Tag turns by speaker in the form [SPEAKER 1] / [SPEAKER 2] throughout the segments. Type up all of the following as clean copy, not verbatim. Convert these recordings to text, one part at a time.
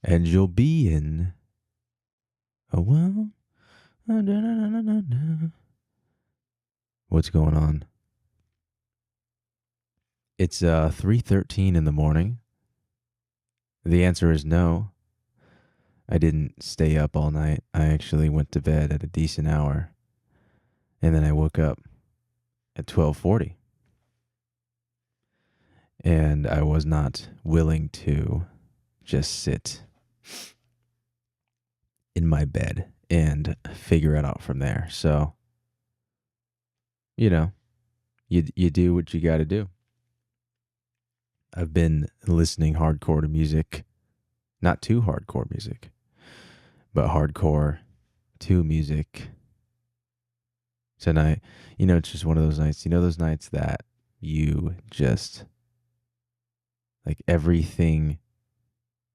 [SPEAKER 1] and you'll be in a well. What's going on? It's 3:13 in the morning. The answer is no. I didn't stay up all night. I actually went to bed at a decent hour, and then I woke up at 12:40. And I was not willing to just sit in my bed and figure it out from there. So, you know, you do what you got to do. I've been listening hardcore to music, not too hardcore music, but hardcore to music tonight. It's just one of those nights. Those nights that you just like everything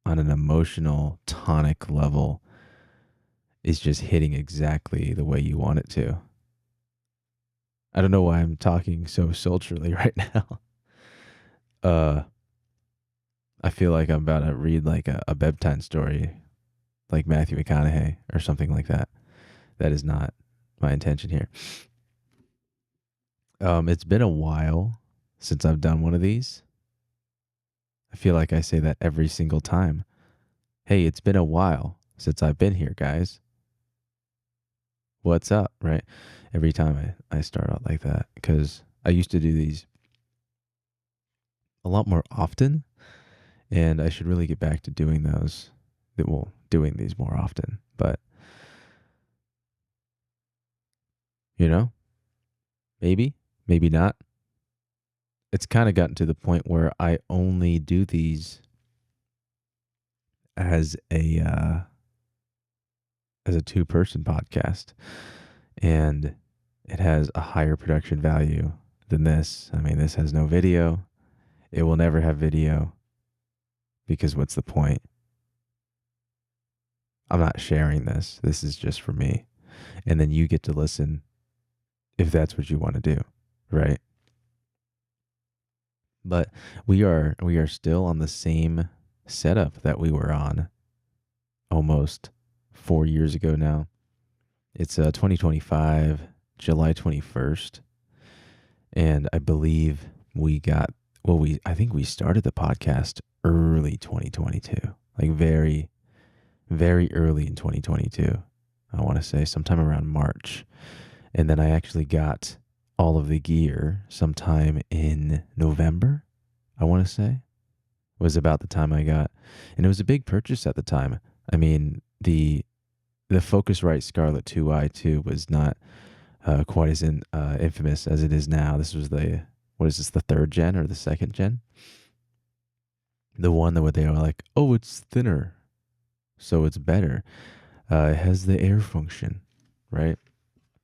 [SPEAKER 1] on an emotional tonic level is just hitting exactly the way you want it to. I don't know why I'm talking so sultrily right now. Uh, I feel like I'm about to read like a bedtime story, like Matthew McConaughey or something like that. That is not my intention here. It's been a while since I've done one of these. I feel like I say that every single time. Hey, it's been a while since I've been here, guys. What's up, right? Every time I start out like that because I used to do these a lot more often, and I should really get back to doing those. Well, doing these more often, but maybe, maybe not. It's kind of gotten to the point where I only do these as a two-person podcast, and it has a higher production value than this. I mean, this has no video. It will never have video because what's the point? I'm not sharing this. This is just for me. And then you get to listen if that's what you want to do, right? But we are still on the same setup that we were on almost 4 years ago now. It's 2025, July 21st, and I believe I think we started the podcast early 2022, like very very early in 2022. I want to say sometime around March. And then I actually got all of the gear sometime in November, I want to say. Was about the time I got. And it was a big purchase at the time. I mean, the Focusrite Scarlett 2i 2 was not quite as infamous as it is now. This was what is this, the third gen or the second gen? The one that they were like, oh, it's thinner, so it's better. It has the air function, right?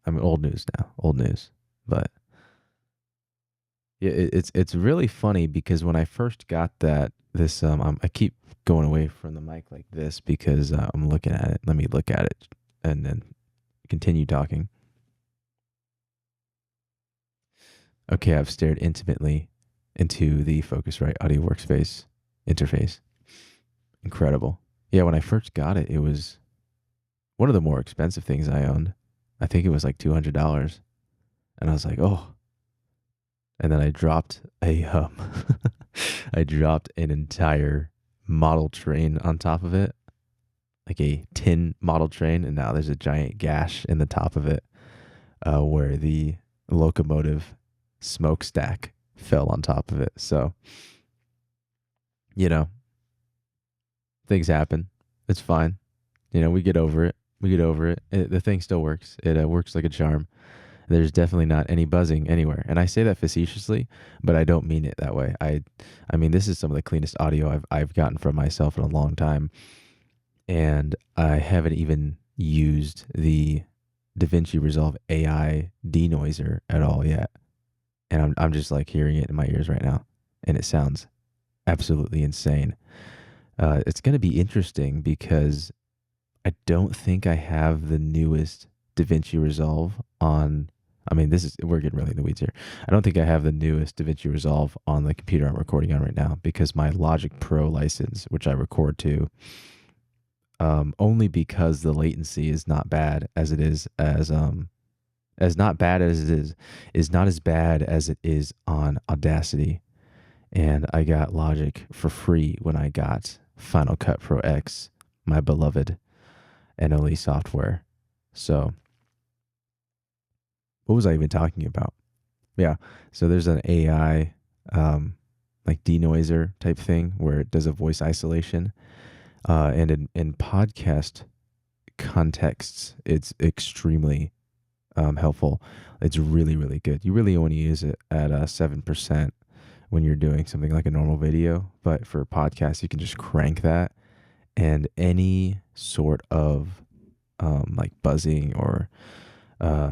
[SPEAKER 1] I mean, old news now, old news. But yeah, it's really funny because when I first got this I keep going away from the mic like this because I'm looking at it. Let me look at it and then continue talking. Okay, I've stared intimately into the Focusrite audio workspace interface. Incredible. Yeah, when I first got it, it was one of the more expensive things I owned. I think it was like $200. And I was like, oh. And then I dropped I dropped an entire model train on top of it, like a tin model train, and now there's a giant gash in the top of it, where the locomotive smokestack fell on top of it. So, you know, things happen. It's fine. We get over it. The thing still works. It works like a charm. There's definitely not any buzzing anywhere. And I say that facetiously, but I don't mean it that way. I mean, this is some of the cleanest audio I've gotten from myself in a long time. And I haven't even used the DaVinci Resolve AI denoiser at all yet. And I'm just like hearing it in my ears right now. And it sounds absolutely insane. It's going to be interesting because I don't think I have the newest DaVinci Resolve on. I mean, we're getting really in the weeds here. I don't think I have the newest DaVinci Resolve on the computer I'm recording on right now because my Logic Pro license, which I record to, only because the latency is not bad as it is as not bad as it is not as bad as it is on Audacity. And I got Logic for free when I got Final Cut Pro X, my beloved NLE software. So, what was I even talking about? Yeah. So there's an AI like denoiser type thing where it does a voice isolation. And in podcast contexts, it's extremely helpful. It's really, really good. You really only use it at 7% when you're doing something like a normal video. But for podcasts, you can just crank that, and any sort of like buzzing or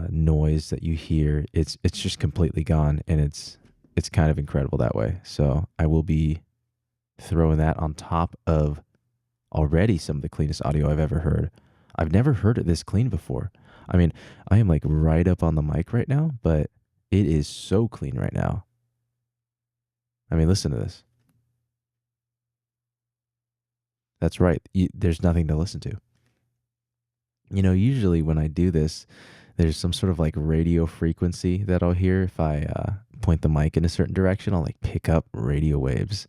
[SPEAKER 1] noise that you hear, it's just completely gone, and it's kind of incredible that way. So I will be throwing that on top of already some of the cleanest audio I've ever heard. I've never heard it this clean before. I mean, I am like right up on the mic right now, but it is so clean right now. I mean, listen to this. That's right. There's nothing to listen to. You know, usually when I do this, there's some sort of like radio frequency that I'll hear if I point the mic in a certain direction. I'll like pick up radio waves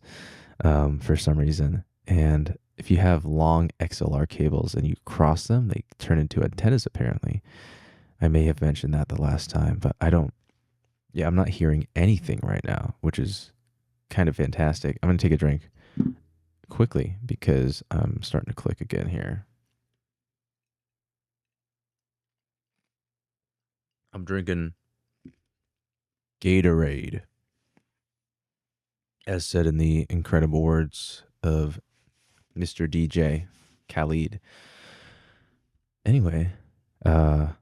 [SPEAKER 1] for some reason. And if you have long XLR cables and you cross them, they turn into antennas apparently. I may have mentioned that the last time, but I don't, yeah, I'm not hearing anything right now, which is kind of fantastic. I'm going to take a drink quickly because I'm starting to click again here. I'm drinking Gatorade, as said in the incredible words of Mr. DJ Khalid. Anyway, I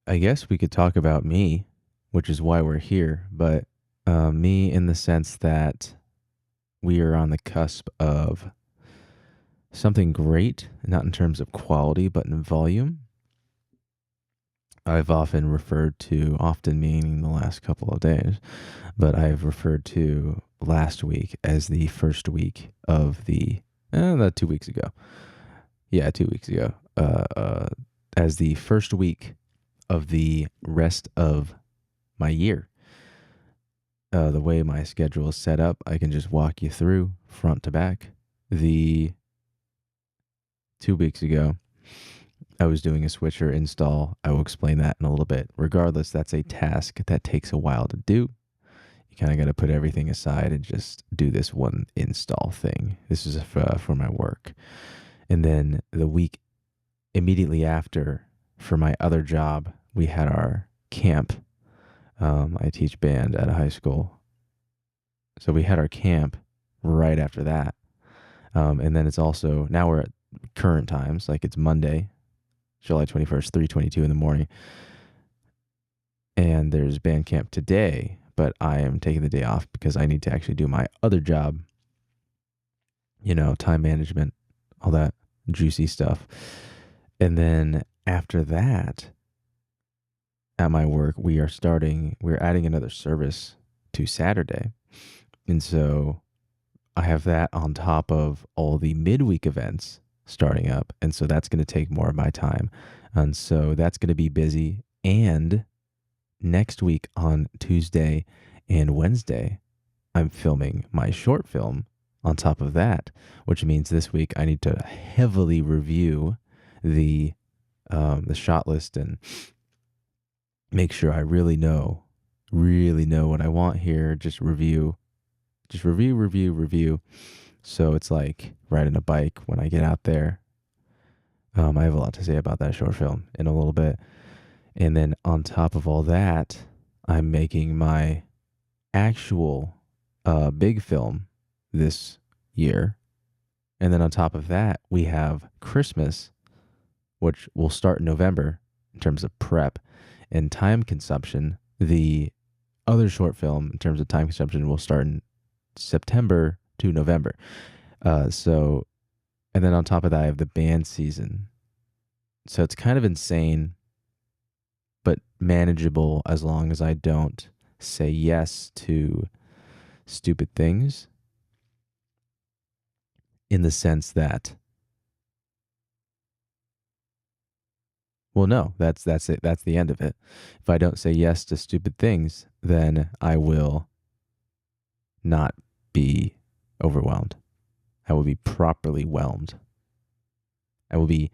[SPEAKER 1] guess we could talk about me, which is why we're here, but me in the sense that we are on the cusp of something great, not in terms of quality, but in volume. I've often referred to, often meaning the last couple of days, but I've referred to last week as the first week of the, 2 weeks ago. Yeah, 2 weeks ago. As the first week of the rest of my year. The way my schedule is set up, I can just walk you through front to back. The 2 weeks ago, I was doing a switcher install. I will explain that in a little bit. Regardless, that's a task that takes a while to do. You kind of got to put everything aside and just do this one install thing. This is for my work. And then the week immediately after, for my other job, we had our camp. I teach band at a high school. So we had our camp right after that. And then it's also, now we're at current times, like it's Monday, July 21st, 3:22 in the morning. And there's band camp today, but I am taking the day off because I need to actually do my other job, you know, time management, all that juicy stuff. And then after that, at my work, we're adding another service to Saturday. And so I have that on top of all the midweek events starting up. And so that's going to take more of my time. And so that's going to be busy. And next week on Tuesday and Wednesday, I'm filming my short film on top of that, which means this week I need to heavily review the shot list and make sure I really know what I want here. Just review. So it's like riding a bike when I get out there. I have a lot to say about that short film in a little bit. And then on top of all that, I'm making my actual big film this year. And then on top of that, we have Christmas, which will start in November in terms of prep and time consumption. The other short film in terms of time consumption will start in September to November. And then on top of that, I have the band season. So it's kind of insane, but manageable as long as I don't say yes to stupid things. in the sense that, well, no, that's it. That's the end of it. If I don't say yes to stupid things, then I will not be overwhelmed. I will be properly whelmed. I will be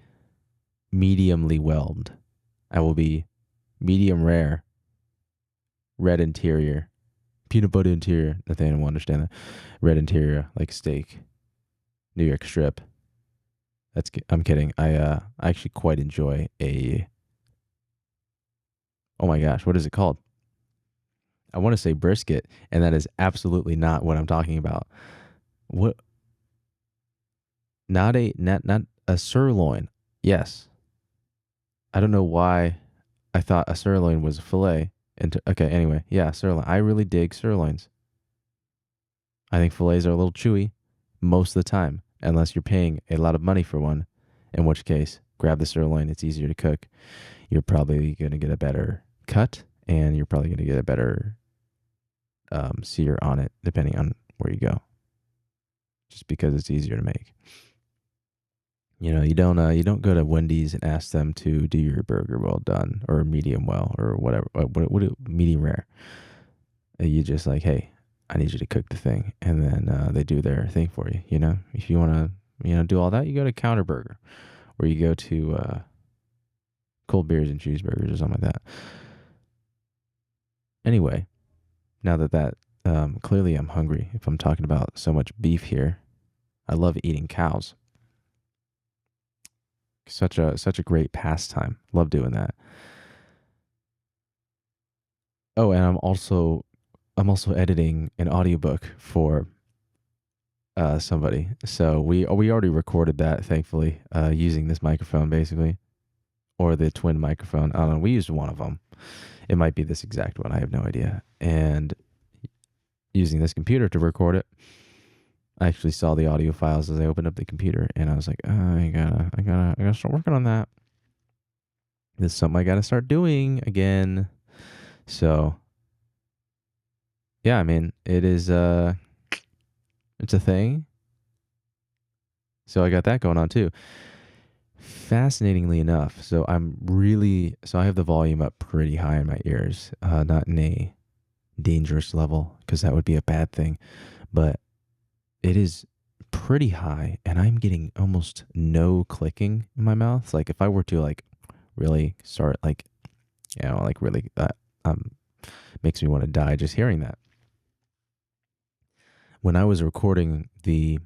[SPEAKER 1] mediumly whelmed. I will be medium rare, red interior, peanut butter interior. Nathaniel will understand that. Red interior, like steak, New York strip. I'm kidding. I actually quite enjoy a. Oh my gosh, what is it called? I want to say brisket, and that is absolutely not what I'm talking about. What? Not a sirloin. Yes, I don't know why I thought a sirloin was a fillet. Okay, anyway, yeah, sirloin. I really dig sirloins. I think fillets are a little chewy most of the time, unless you're paying a lot of money for one, in which case, grab the sirloin. It's easier to cook. You're probably going to get a better cut, and you're probably going to get a better sear on it, depending on where you go, just because it's easier to make. You don't go to Wendy's and ask them to do your burger well done or medium well or whatever. Medium rare. You just like, hey, I need you to cook the thing, and then they do their thing for you. If you want to, do all that, you go to Counter Burger, or you go to Cold Beers and Cheeseburgers or something like that. Anyway, now that clearly I'm hungry. If I'm talking about so much beef here, I love eating cows. Such a great pastime. Love doing that. Oh, and I'm also editing an audiobook for somebody. So we already recorded that, thankfully, using this microphone basically, or the twin microphone. I don't know. We used one of them. It might be this exact one. I have no idea. And using this computer to record it, I actually saw the audio files as I opened up the computer, and I was like, I gotta start working on that. This is something I gotta start doing again. So yeah, I mean, it's a thing. So I got that going on too. Fascinatingly enough, so I have the volume up pretty high in my ears, not in a dangerous level because that would be a bad thing, but it is pretty high, and I'm getting almost no clicking in my mouth. It's like if I were to like really start like, like really um makes me want to die just hearing that. When I was recording the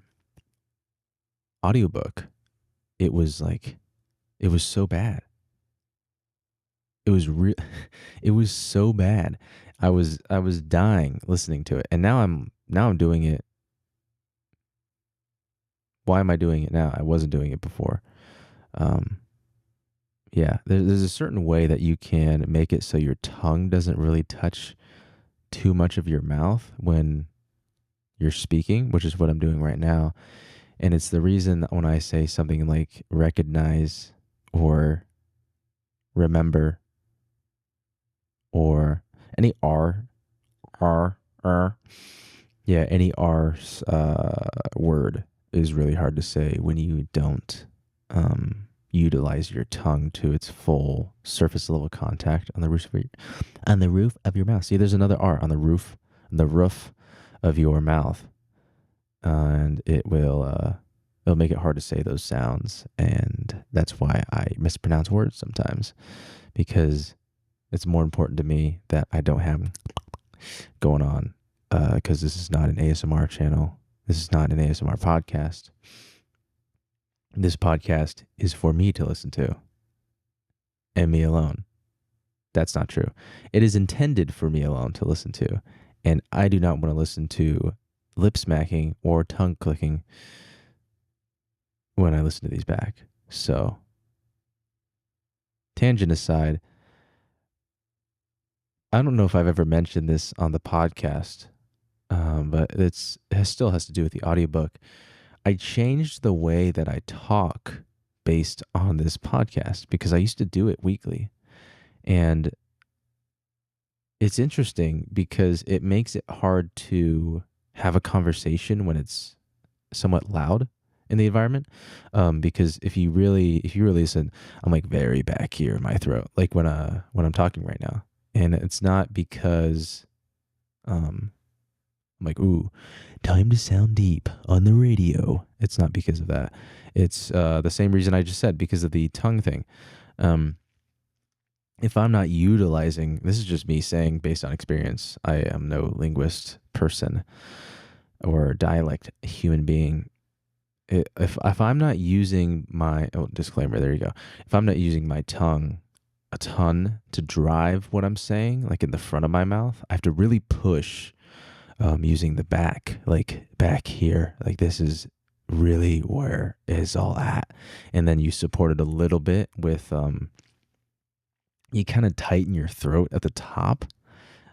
[SPEAKER 1] audiobook, it was like it was so bad. It was real. It was so bad. I was dying listening to it, and now I'm doing it. Why am I doing it now? I wasn't doing it before. Um, yeah, there's a certain way that you can make it so your tongue doesn't really touch too much of your mouth when you're speaking, which is what I'm doing right now. And it's the reason that when I say something like recognize or remember or any R, yeah, any R word is really hard to say when you don't utilize your tongue to its full surface level contact on the roof of your mouth. See, there's another R on the roof of your mouth, and it'll make it hard to say those sounds, and that's why I mispronounce words sometimes, because it's more important to me that I don't have going on, because this is not an ASMR channel. This is not an ASMR podcast. This podcast is for me to listen to and me alone. That's not true. It is intended for me alone to listen to, and I do not want to listen to lip smacking or tongue clicking when I listen to these back. So, tangent aside, I don't know if I've ever mentioned this on the podcast, but still has to do with the audiobook. I changed the way that I talk based on this podcast because I used to do it weekly. And it's interesting because it makes it hard to have a conversation when it's somewhat loud in the environment. Because if you really listen, I'm like very back here in my throat, like when I'm talking right now, and it's not because um I'm like, ooh, time to sound deep on the radio. It's not because of that. It's the same reason I just said, because of the tongue thing. Um, if I'm not utilizing, this is just me saying based on experience. I am no linguist person or dialect human being. If I'm not using my disclaimer, there you go. If I'm not using my tongue a ton to drive what I'm saying, like in the front of my mouth, I have to really push using the back, like back here. Like this is really where it's all at. And then you support it a little bit with, you kind of tighten your throat at the top,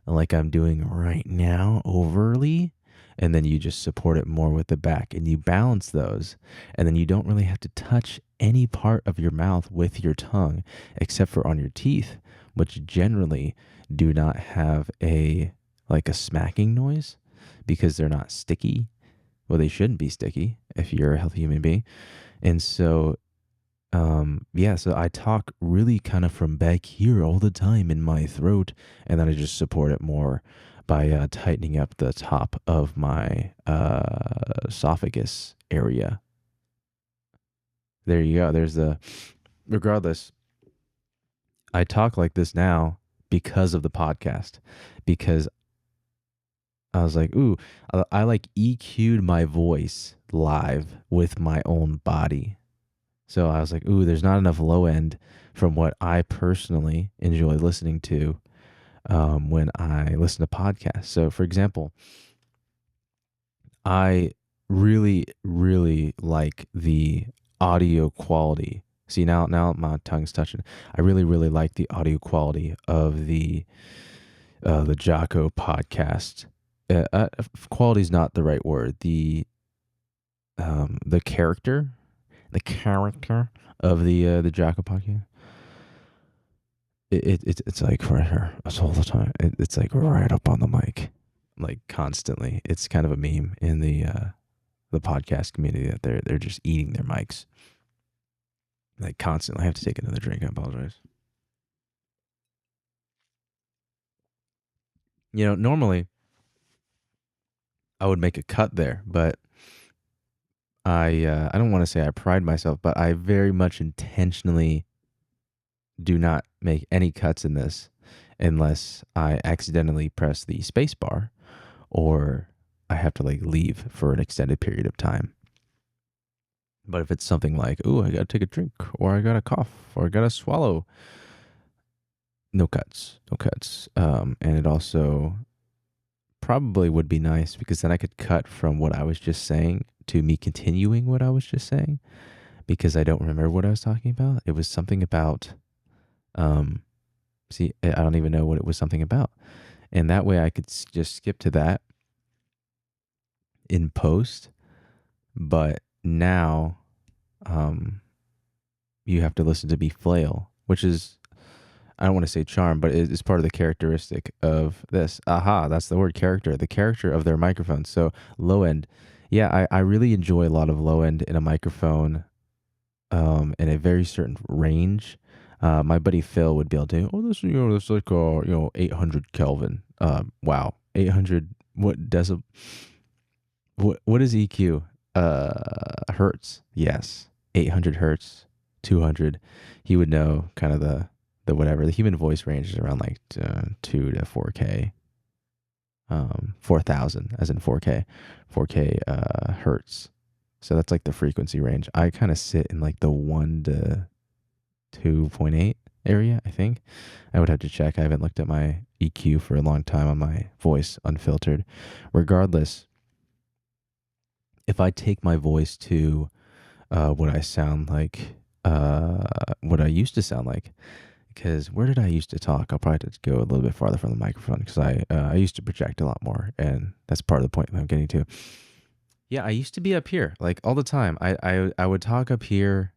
[SPEAKER 1] like I'm doing right now, overly. And then you just support it more with the back and you balance those. And then you don't really have to touch any part of your mouth with your tongue except for on your teeth, which generally do not have like a smacking noise because they're not sticky. Well, they shouldn't be sticky if you're a healthy human being. And so yeah, so I talk really kind of from back here all the time in my throat, and then I just support it more by tightening up the top of my esophagus area. There you go. Regardless, I talk like this now because of the podcast, because I was like, ooh, I like EQ'd my voice live with my own body. So I was like, ooh, there's not enough low end from what I personally enjoy listening to when I listen to podcasts. So, for example, I really, really like the audio quality. See, now my tongue's touching. I really, really like the audio quality of the Jocko podcast. Quality is not the right word. The character, the character of the Jocko podcast. It's like right here. It's all the time. It's like right up on the mic, like constantly. It's kind of a meme in the podcast community that they're just eating their mics, like constantly. I have to take another drink. I apologize. Normally I would make a cut there, but I don't want to say I pride myself, but I very much intentionally do not make any cuts in this unless I accidentally press the space bar or I have to like leave for an extended period of time. But if it's something like, oh, I got to take a drink or I got to cough or I got to swallow, no cuts, no cuts. And it also probably would be nice because then I could cut from what I was just saying to me continuing what I was just saying because I don't remember what I was talking about. It was something about, see, I don't even know what it was something about. And that way I could just skip to that in post. But now, you have to listen to me flail, which is, I don't want to say charm, but it's part of the characteristic of this. Aha, that's the word, character, the character of their microphone. So low end. Yeah, I really enjoy a lot of low end in a microphone in a very certain range. My buddy Phil would be able to, oh, this like 800 Kelvin. Wow, 800. What decibel? What is EQ? Hertz. Yes, 800 hertz, 200. He would know kind of the whatever. The human voice range is around like 2 to 4K. 4,000 as in 4K, 4K hertz. So that's like the frequency range. I kind of sit in like the 1 to 2.8 area, I think. I would have to check. I haven't looked at my EQ for a long time on my voice unfiltered. Regardless, if I take my voice to what I sound like, what I used to sound like, because where did I used to talk? I'll probably just go a little bit farther from the microphone because I used to project a lot more, and that's part of the point that I'm getting to. Yeah, I used to be up here like all the time. I would talk up here.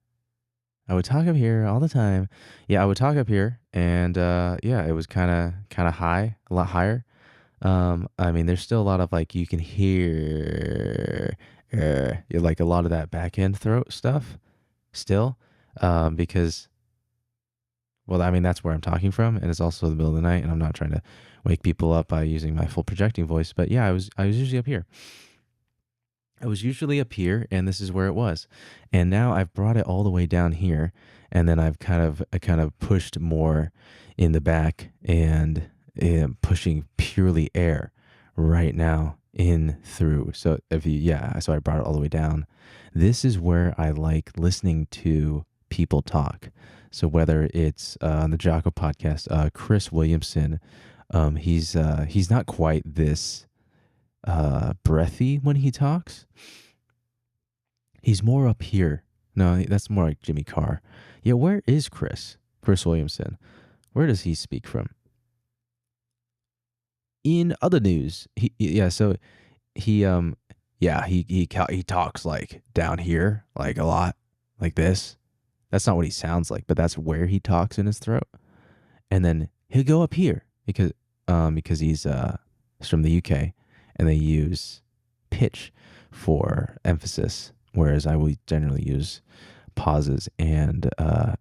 [SPEAKER 1] I would talk up here all the time. Yeah, I would talk up here, and yeah, it was kind of high, a lot higher. I mean, there's still a lot of like you can hear You like a lot of that back end throat stuff still, because well, I mean that's where I'm talking from, and it's also the middle of the night, and I'm not trying to wake people up by using my full projecting voice. But yeah, I was usually up here. I was usually up here, and this is where it was. And now I've brought it all the way down here, and then I kind of pushed more in the back and pushing purely air right now in through. So so I brought it all the way down. This is where I like listening to people talk. So whether it's on the Jocko podcast, Chris Williamson, he's not quite this breathy when he talks. He's more up here. No, that's more like Jimmy Carr. Yeah, where is Chris? Chris Williamson. Where does he speak from? In other news, so he he talks like down here, like a lot, like this. That's not what he sounds like, but that's where he talks in his throat. And then he'll go up here because he's from the UK, and they use pitch for emphasis, whereas I will generally use pauses and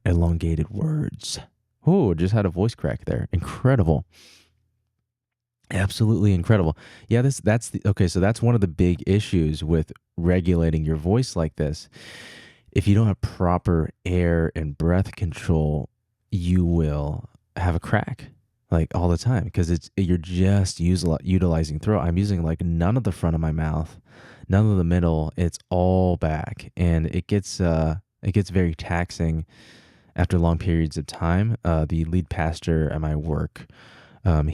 [SPEAKER 1] elongated words. Oh, just had a voice crack there. Incredible. Absolutely incredible. Yeah, okay, so that's one of the big issues with regulating your voice like this. If you don't have proper air and breath control, you will have a crack like all the time because you're just utilizing throat. I'm using like none of the front of my mouth, none of the middle. It's all back, and it gets very taxing after long periods of time. The lead pastor at my work,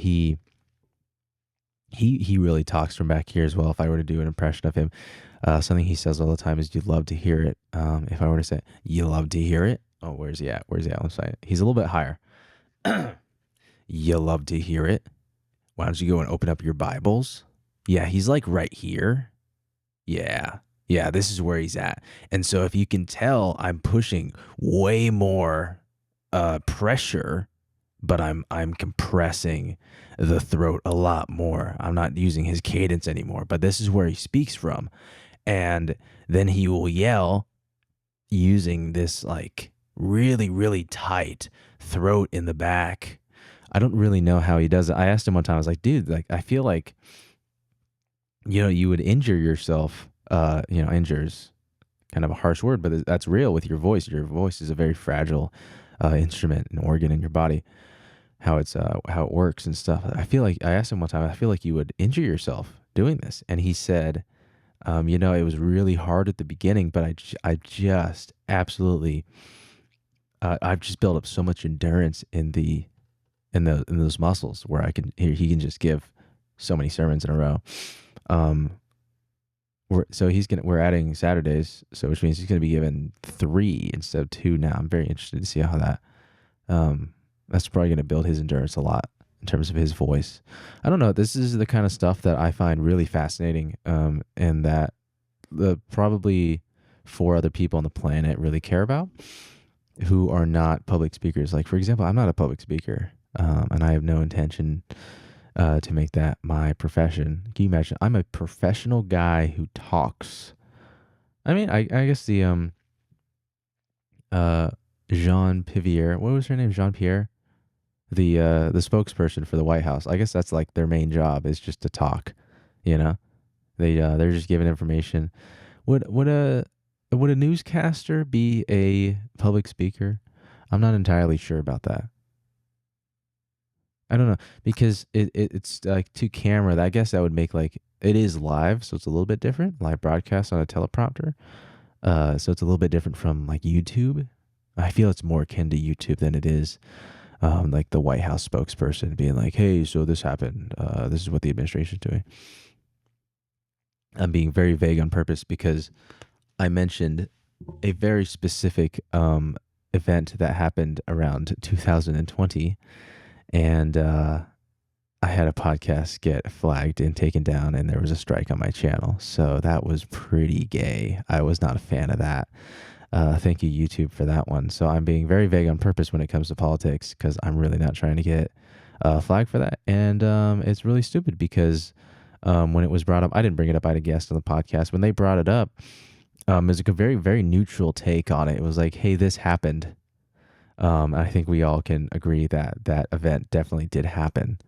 [SPEAKER 1] he really talks from back here as well. If I were to do an impression of him, something he says all the time is, "You'd love to hear it." If I were to say, "You love to hear it," oh, where's he at? Where's he at? Let's say he's a little bit higher. You love to hear it. Why don't you go and open up your Bibles? Yeah, he's like right here. Yeah, yeah, this is where he's at. And so if you can tell, I'm pushing way more pressure, but I'm compressing the throat a lot more. I'm not using his cadence anymore, but this is where he speaks from. And then he will yell using this like really, really tight throat in the back. I don't really know how he does it. I asked him one time, I was like, dude, like, I feel like, you would injure yourself. Injures kind of a harsh word, but that's real with your voice. Your voice is a very fragile instrument and organ in your body. How it works and stuff. I feel like I asked him one time, I feel like you would injure yourself doing this, and he said, it was really hard at the beginning, but I just absolutely, I've just built up so much endurance in those muscles where he can just give so many sermons in a row. We're adding Saturdays, so which means he's gonna be given 3 instead of 2 now. I'm very interested to see how that's probably gonna build his endurance a lot in terms of his voice. I don't know. This is the kind of stuff that I find really fascinating, and that the probably 4 other people on the planet really care about, who are not public speakers. Like, for example, I'm not a public speaker, and I have no intention to make that my profession. Can you imagine? I'm a professional guy who talks. I mean, I guess the Jean Pivier, what was her name? Jean Pierre, the spokesperson for the White House. I guess that's like their main job, is just to talk. You know, they're just giving information. Would a newscaster be a public speaker? I'm not entirely sure about that. I don't know, because it's like to camera. I guess that would make, like, it is live, so it's a little bit different. Live broadcast on a teleprompter, so it's a little bit different from like YouTube. I feel it's more akin to YouTube than it is like the White House spokesperson being like, "Hey, so this happened. This is what the administration's doing." I'm being very vague on purpose because I mentioned a very specific event that happened around 2020, and I had a podcast get flagged and taken down, and there was a strike on my channel. So that was pretty gay. I was not a fan of that. Thank you, YouTube, for that one. So I'm being very vague on purpose when it comes to politics, because I'm really not trying to get flagged for that. And it's really stupid because when it was brought up. I didn't bring it up. I had a guest on the podcast. When they brought it up, it was like a very, very neutral take on it. It was like, hey, this happened. I think we all can agree that that event definitely did happen.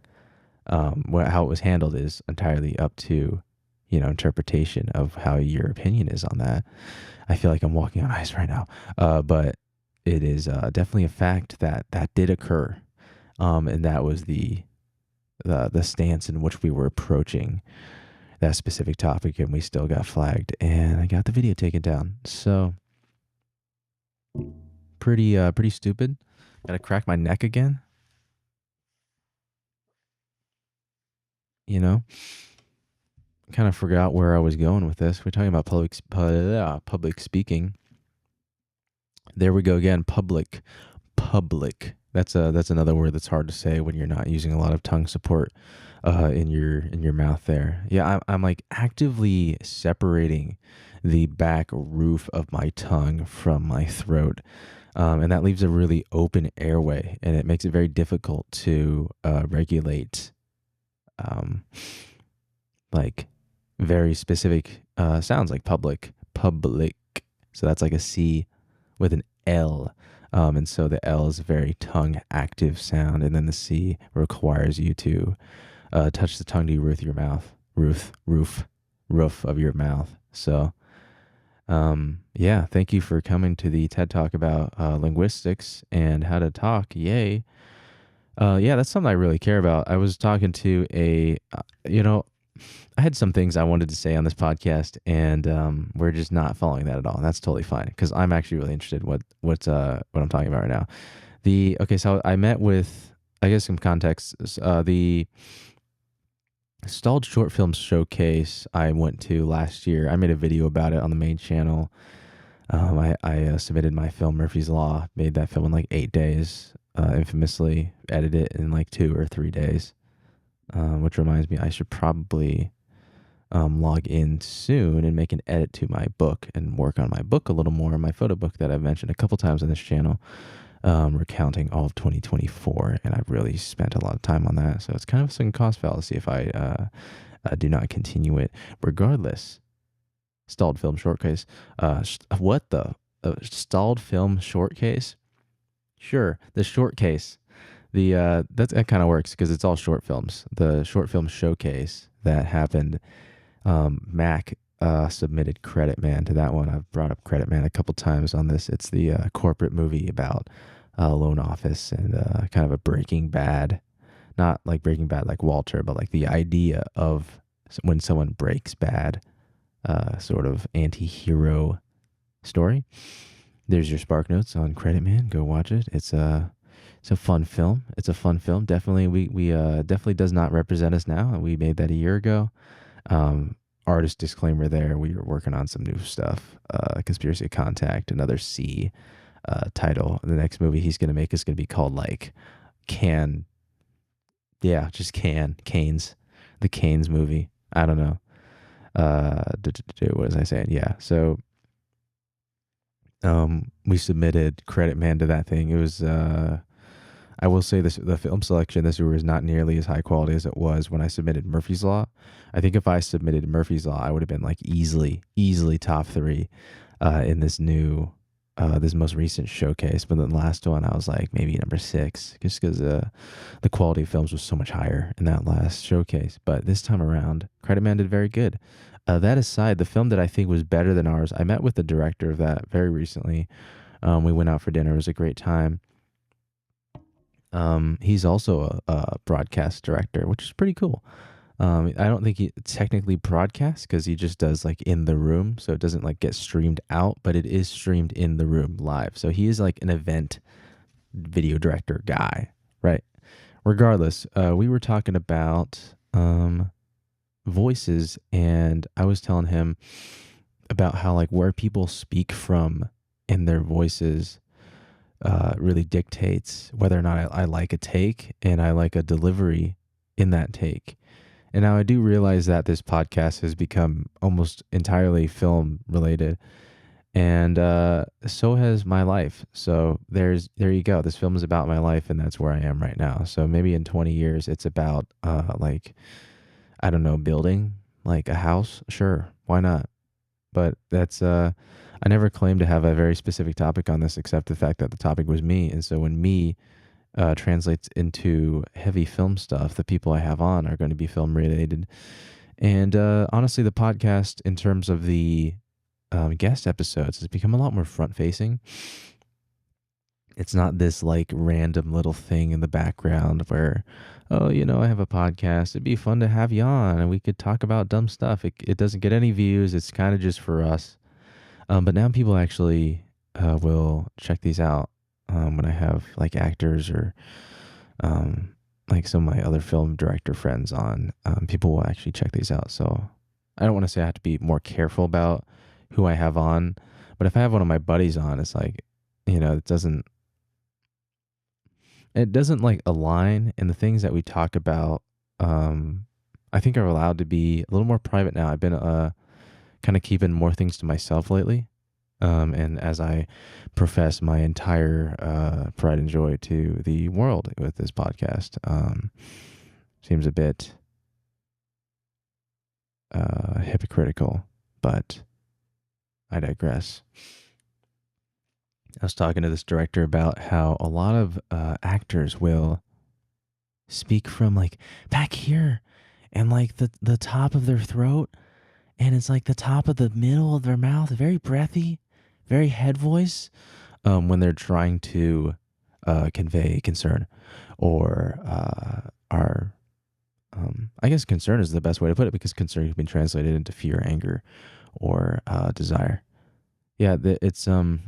[SPEAKER 1] How it was handled is entirely up to, interpretation of how your opinion is on that. I feel like I'm walking on ice right now. But it is definitely a fact that that did occur. And that was the stance in which we were approaching that specific topic, and we still got flagged, and I got the video taken down. So pretty stupid. Gotta crack my neck again. You know, kind of forgot where I was going with this. We're talking about public speaking. There we go again. Public. That's another word that's hard to say when you're not using a lot of tongue support in your mouth there. Yeah, I'm like actively separating the back roof of my tongue from my throat. And that leaves a really open airway, and it makes it very difficult to regulate um, like very specific sounds like public. So that's like a C with an L. And so the L is a very tongue active sound, and then the C requires you to touch the tongue to your roof of your mouth, roof of your mouth. So, yeah, thank you for coming to the TED Talk about linguistics and how to talk. Yay. Yeah, that's something I really care about. I was talking to I had some things I wanted to say on this podcast, and we're just not following that at all. And that's totally fine because I'm actually really interested in what I'm talking about right now. So I met with, I guess, some context. The Stalled Short Film Showcase I went to last year. I made a video about it on the main channel. I submitted my film Murphy's Law, made that film in like 8 days, infamously edited it in like 2 or 3 days, which reminds me I should probably log in soon and make an edit to my book and work on my book a little more, my photo book that I've mentioned a couple times on this channel, recounting all of 2024. And I've really spent a lot of time on that. So it's kind of a sunk cost fallacy if I do not continue it. Regardless, stalled film showcase. What the? Stalled film showcase? Sure, the short case. That kind of works because it's all short films. The short film showcase that happened, Mac submitted Credit Man to that one. I've brought up Credit Man a couple times on this. It's the corporate movie about a loan office and kind of a Breaking Bad, not like Breaking Bad like Walter, but like the idea of when someone breaks bad, sort of anti-hero story. There's your Spark Notes on Credit Man. Go watch it. It's a fun film. It's a fun film. Definitely, we definitely does not represent us now. We made that a year ago. Artist disclaimer there. We were working on some new stuff. Conspiracy of Contact, another C title. The next movie he's going to make is going to be called like Can. Yeah, just Canes. The Canes movie. I don't know. What was I saying? Yeah. So we submitted Credit Man to that thing. It was I will say this: the film selection this year is not nearly as high quality as it was when I submitted Murphy's Law. I think if I submitted Murphy's Law, I would have been like easily top 3 in this most recent showcase. But then the last one, I was like maybe number 6, just because the quality of films was so much higher in that last showcase. But this time around, Credit Man did very good. That aside, the film that I think was better than ours, I met with the director of that very recently. We went out for dinner. It was a great time. He's also a broadcast director, which is pretty cool. I don't think he technically broadcasts because he just does like in the room. So it doesn't like get streamed out, but it is streamed in the room live. So he is like an event video director guy, right? Regardless, we were talking about voices, and I was telling him about how like where people speak from in their voices really dictates whether or not I like a take and I like a delivery in that take. And now I do realize that this podcast has become almost entirely film related, and so has my life. So there you go. This film is about my life, and that's where I am right now. So maybe in 20 years, it's about like I don't know, building like a house, sure, why not? But that's I never claimed to have a very specific topic on this except the fact that the topic was me. And so when me translates into heavy film stuff, the people I have on are going to be film related. And honestly, the podcast, in terms of the guest episodes, has become a lot more front facing. It's not this like random little thing in the background where, oh, I have a podcast. It'd be fun to have you on and we could talk about dumb stuff. It doesn't get any views. It's kind of just for us. But now people actually will check these out when I have like actors or um, like some of my other film director friends on. People will actually check these out. So I don't want to say I have to be more careful about who I have on, but if I have one of my buddies on, it's like, it doesn't like align, and the things that we talk about, I think are allowed to be a little more private now. I've been kind of keeping more things to myself lately. And as I profess my entire pride and joy to the world with this podcast, seems a bit hypocritical, but I digress. I was talking to this director about how a lot of actors will speak from like back here and like the top of their throat, and it's like the top of the middle of their mouth, very breathy, very head voice, when they're trying to convey concern or are I guess concern is the best way to put it, because concern has been translated into fear, anger, or desire. Yeah, it's kind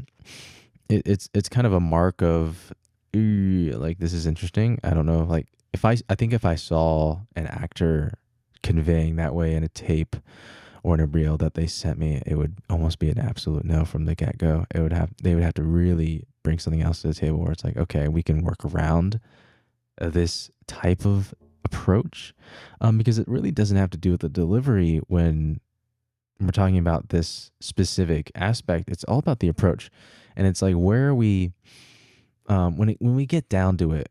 [SPEAKER 1] of a mark of like, this is interesting. I don't know, like I think if I saw an actor conveying that way in a tape or in a reel that they sent me, it would almost be an absolute no from the get go. They would have to really bring something else to the table where it's like, okay, we can work around this type of approach, because it really doesn't have to do with the delivery when we're talking about this specific aspect. It's all about the approach, and it's like, where are we when we get down to it?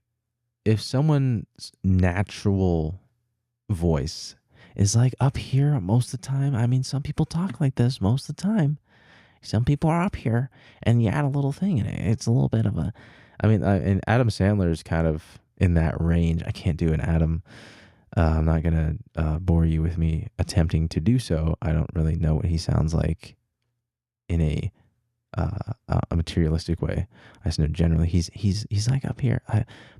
[SPEAKER 1] If someone's natural voice is like up here most of the time, I mean, some people talk like this most of the time. Some people are up here, and you add a little thing, and it's a little bit of a. I mean, and Adam Sandler is kind of in that range. I can't do an Adam. I'm not gonna bore you with me attempting to do so. I don't really know what he sounds like in a materialistic way. I just know generally he's like up here.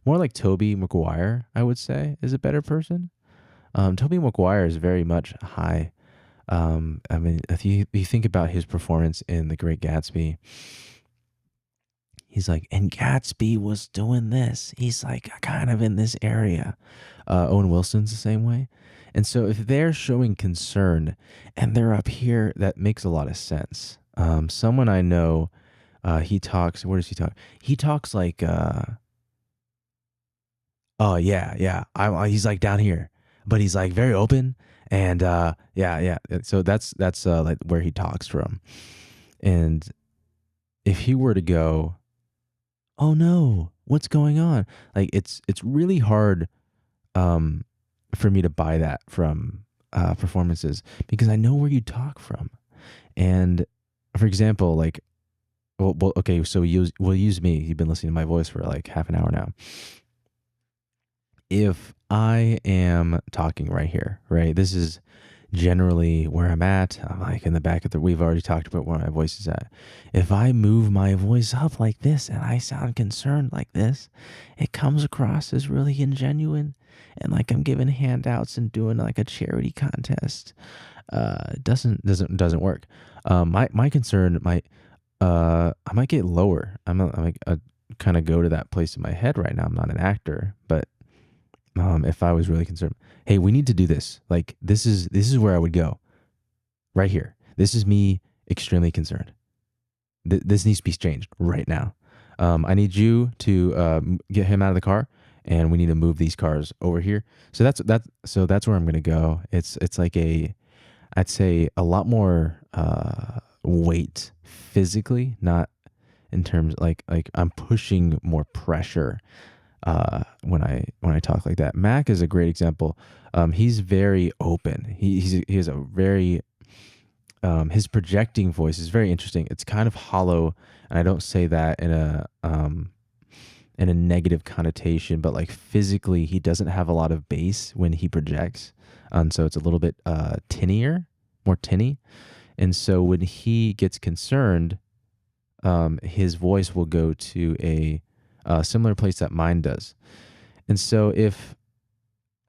[SPEAKER 1] More like Tobey Maguire, I would say, is a better person. Tobey Maguire is very much high. I mean, if you think about his performance in The Great Gatsby, he's like, and Gatsby was doing this. He's like kind of in this area. Owen Wilson's the same way. And so if they're showing concern and they're up here, that makes a lot of sense. Someone I know, he talks, where does he talk? He talks like, oh yeah, yeah. He's like down here, but he's like very open, and yeah, yeah. So that's like where he talks from. And if he were to go, oh no, what's going on? Like it's really hard for me to buy that from performances, because I know where you talk from. And for example, like, well okay, so we'll use me. You've been listening to my voice for like half an hour now. If I am talking right here, right, this is generally where I'm at. I'm like in the back of we've already talked about where my voice is at. If I move my voice up like this and I sound concerned like this, it comes across as really ingenuine and like I'm giving handouts and doing like a charity contest. It doesn't work. My concern might I might get lower. I'm like kind of go to that place in my head right now. I'm not an actor, but if I was really concerned, hey, we need to do this. Like this is where I would go. Right here. This is me extremely concerned. This needs to be changed right now. I need you to get him out of the car, and we need to move these cars over here. So that's where I'm gonna go. It's like I'd say a lot more weight physically, not in terms like I'm pushing more pressure when I talk like that. Mac is a great example. He's very open. He has a very his projecting voice is very interesting. It's kind of hollow, and I don't say that in a negative connotation, but like physically, he doesn't have a lot of bass when he projects, and so it's a little bit tinnier, more tinny. And so when he gets concerned, his voice will go to a similar place that mine does. And so if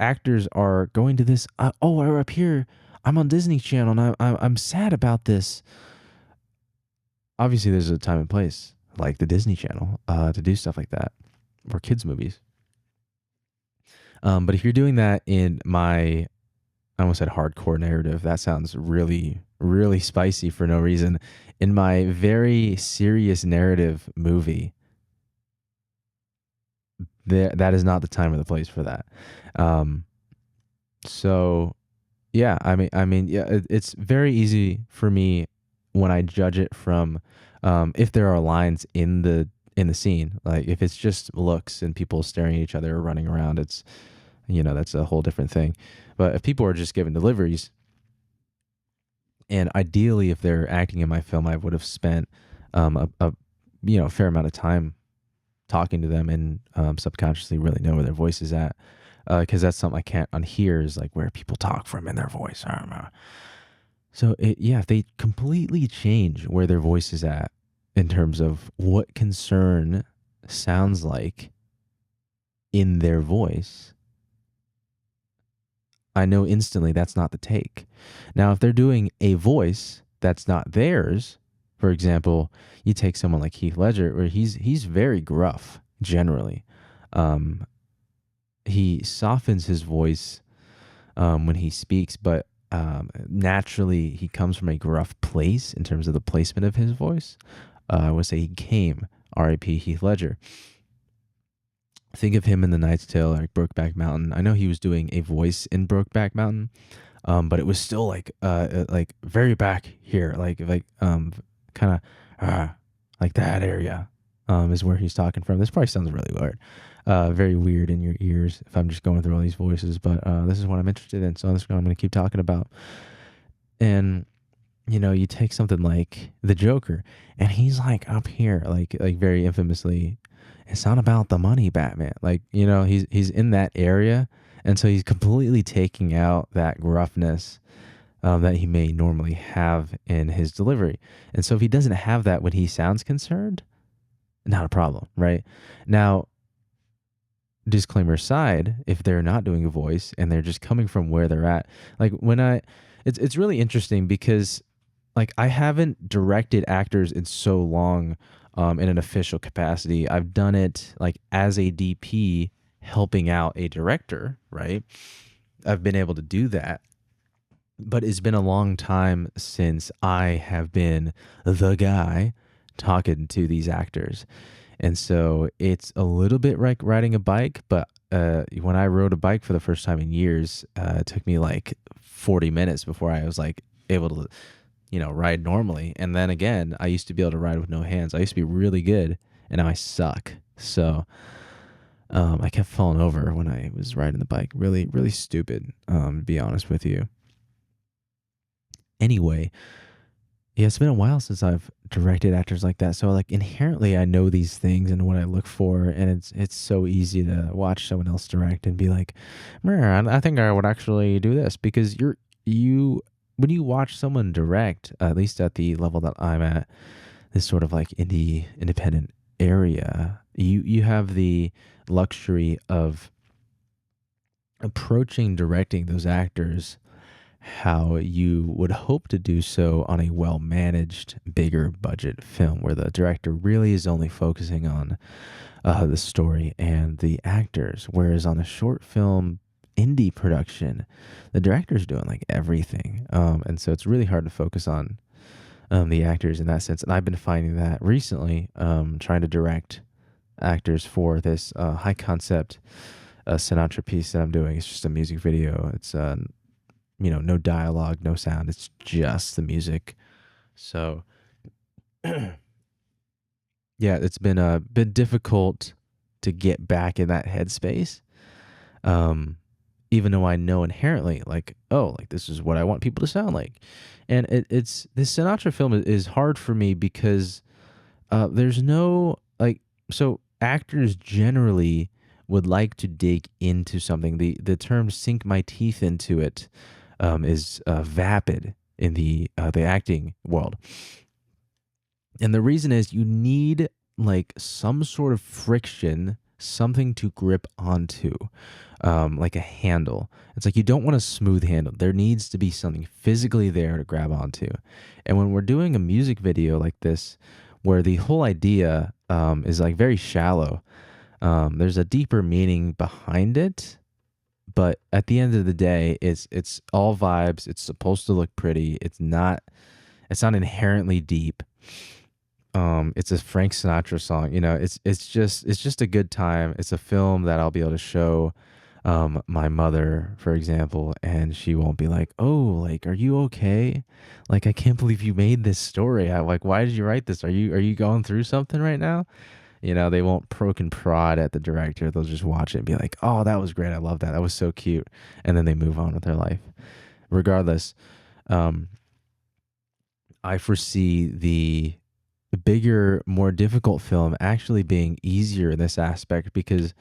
[SPEAKER 1] actors are going to this, oh, we're up here, I'm on Disney Channel, and I'm sad about this. Obviously, there's a time and place, like the Disney Channel, to do stuff like that, or kids movies. But if you're doing that in my, I almost said hardcore narrative. That sounds really, really spicy for no reason. In my very serious narrative movie, that is not the time or the place for that. Um, so yeah, yeah, it's very easy for me when I judge it from if there are lines in the scene. Like if it's just looks and people staring at each other or running around, it's that's a whole different thing. But if people are just giving deliveries, and ideally, if they're acting in my film, I would have spent a fair amount of time talking to them and subconsciously really know where their voice is at, because that's something I can't unhear is like where people talk from in their voice. I don't know. So yeah, if they completely change where their voice is at in terms of what concern sounds like in their voice, I know instantly that's not the take. Now, if they're doing a voice that's not theirs, for example, you take someone like Heath Ledger, where he's very gruff generally. Um, he softens his voice when he speaks, but naturally he comes from a gruff place in terms of the placement of his voice. I would say he came R.I.P. Heath Ledger. Think of him in The Knight's Tale, like Brokeback Mountain. I know he was doing a voice in Brokeback Mountain, but it was still like very back here, kind of like that area is where he's talking from. This probably sounds really weird, very weird in your ears if I'm just going through all these voices, but this is what I'm interested in, so this is what I'm going to keep talking about. And you take something like the Joker, and he's like up here, like very infamously, it's not about the money, Batman. Like he's in that area, and so he's completely taking out that gruffness that he may normally have in his delivery. And so if he doesn't have that when he sounds concerned, not a problem, right? Now, disclaimer aside, if they're not doing a voice and they're just coming from where they're at, like it's really interesting because like I haven't directed actors in so long in an official capacity. I've done it like as a DP helping out a director, right? I've been able to do that. But it's been a long time since I have been the guy talking to these actors. And so it's a little bit like riding a bike, but when I rode a bike for the first time in years, it took me like 40 minutes before I was like able to, ride normally. And then again, I used to be able to ride with no hands. I used to be really good, and now I suck. So I kept falling over when I was riding the bike. Really, really stupid, to be honest with you. Anyway, yeah, it's been a while since I've directed actors like that. So like inherently I know these things and what I look for, and it's so easy to watch someone else direct and be like, man, I think I would actually do this, because you when you watch someone direct, at least at the level that I'm at, this sort of like independent area, you have the luxury of approaching directing those actors how you would hope to do so on a well managed, bigger budget film where the director really is only focusing on the story and the actors. Whereas on a short film, indie production, the director's doing like everything. And so it's really hard to focus on the actors in that sense. And I've been finding that recently, trying to direct actors for this high concept Sinatra piece that I'm doing. It's just a music video. It's no dialogue, no sound. It's just the music. So, yeah, it's been difficult to get back in that headspace. Um, Even though I know inherently, like, oh, like this is what I want people to sound like, and it's this Sinatra film is hard for me because there's no like, so actors generally would like to dig into something. The term "sink my teeth into it" is vapid in the acting world, and the reason is you need like some sort of friction, something to grip onto, like a handle. It's like you don't want a smooth handle. There needs to be something physically there to grab onto. And when we're doing a music video like this, where the whole idea is like very shallow, there's a deeper meaning behind it. But at the end of the day, it's all vibes. It's supposed to look pretty. It's not inherently deep. It's a Frank Sinatra song. It's just a good time. It's a film that I'll be able to show my mother, for example, and she won't be like, "Oh, like, are you okay? Like, I can't believe you made this story. Like, why did you write this? Are you going through something right now?" They won't poke and prod at the director. They'll just watch it and be like, "Oh, that was great. I love that. That was so cute." And then they move on with their life. Regardless, um, I foresee the bigger, more difficult film actually being easier in this aspect because,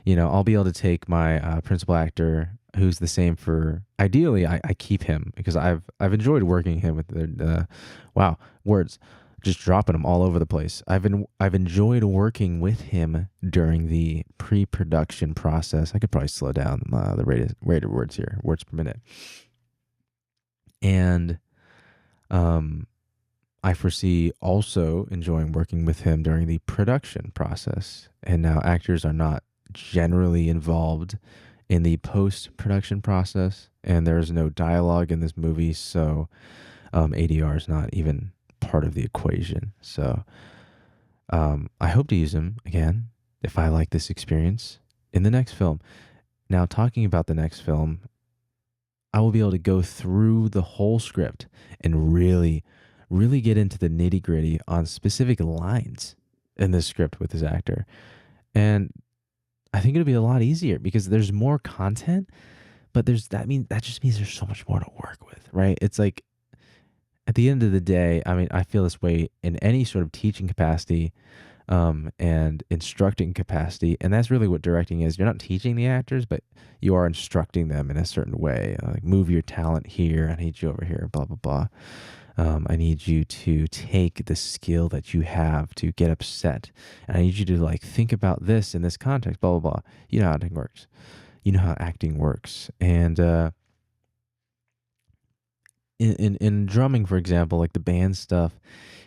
[SPEAKER 1] I'll be able to take my principal actor, who's the same for. Ideally, I keep him because I've enjoyed working him with the. Wow, words, just dropping them all over the place. I've enjoyed working with him during the pre-production process. I could probably slow down the rated words here, words per minute, and um I foresee also enjoying working with him during the production process. And now actors are not generally involved in the post production process, and there's no dialogue in this movie, so ADR is not even part of the equation. So I hope to use him again if I like this experience in the next film. Now, talking about the next film, I will be able to go through the whole script and really, really get into the nitty gritty on specific lines in this script with this actor. And I think it'll be a lot easier because there's more content, but that just means there's so much more to work with, right? It's like at the end of the day, I mean, I feel this way in any sort of teaching capacity, and instructing capacity. And that's really what directing is. You're not teaching the actors, but you are instructing them in a certain way. Like, move your talent here. I need you over here, blah, blah, blah. I need you to take the skill that you have to get upset. And I need you to like think about this in this context, blah, blah, blah. You know how acting works. You know how acting works. And in drumming, for example, like the band stuff,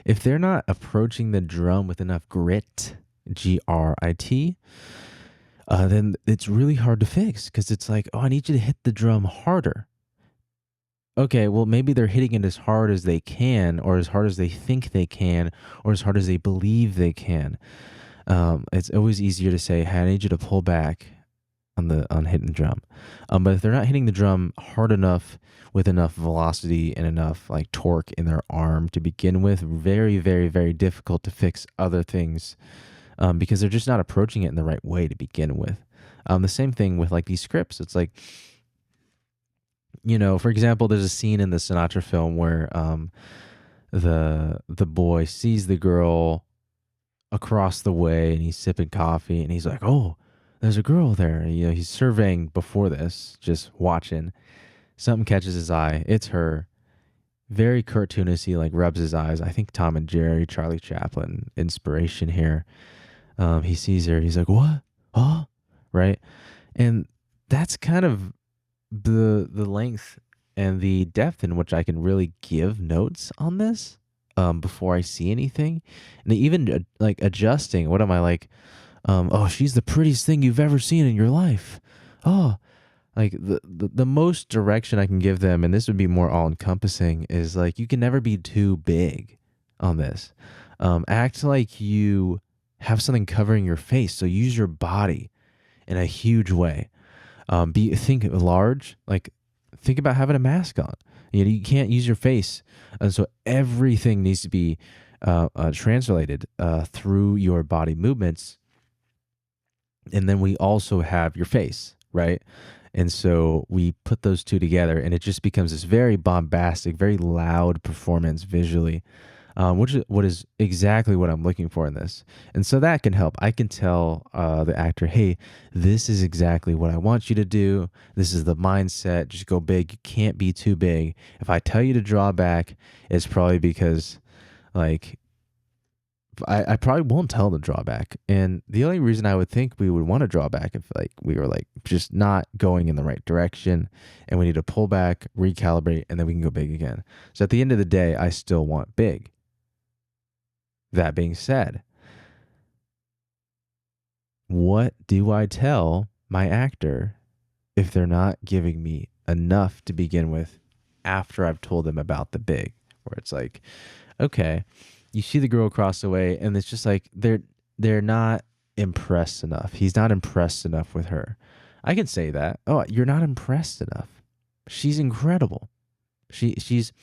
[SPEAKER 1] if they're not approaching the drum with enough grit, GRIT, then it's really hard to fix because it's like, oh, I need you to hit the drum harder. Okay, well, maybe they're hitting it as hard as they can, or as hard as they think they can, or as hard as they believe they can. It's always easier to say, "Hey, I need you to pull back on hitting the drum." But if they're not hitting the drum hard enough with enough velocity and enough like torque in their arm to begin with, very, very, very difficult to fix other things, because they're just not approaching it in the right way to begin with. The same thing with like these scripts. It's like, for example, there's a scene in the Sinatra film where the boy sees the girl across the way and he's sipping coffee and he's like, "Oh, there's a girl there." He's surveying before this, just watching. Something catches his eye. It's her. Very cartoonish. He like rubs his eyes. I think Tom and Jerry, Charlie Chaplin inspiration here. He sees her. He's like, "What? Oh," right? And that's kind of the length and the depth in which I can really give notes on this, before I see anything, and even like adjusting. What am I like? Oh, she's the prettiest thing you've ever seen in your life. Oh, like the most direction I can give them, and this would be more all encompassing, is like you can never be too big on this. Act like you have something covering your face, so use your body in a huge way. Think large, like think about having a mask on. You can't use your face, and so everything needs to be translated through your body movements And then we also have your face, right? And so we put those two together, and it just becomes this very bombastic, very loud performance visually, which is what is exactly what I'm looking for in this. And so that can help. I can tell the actor, hey, this is exactly what I want you to do. This is the mindset. Just go big. You can't be too big. If I tell you to draw back, it's probably because like I probably won't tell the drawback. And the only reason I would think we would want to draw back if like we were like just not going in the right direction and we need to pull back, recalibrate, and then we can go big again. So at the end of the day, I still want big. That being said, what do I tell my actor if they're not giving me enough to begin with after I've told them about the big? Where it's like, okay, you see the girl across the way, and it's just like they're not impressed enough. He's not impressed enough with her. I can say that. Oh, you're not impressed enough. She's incredible. She's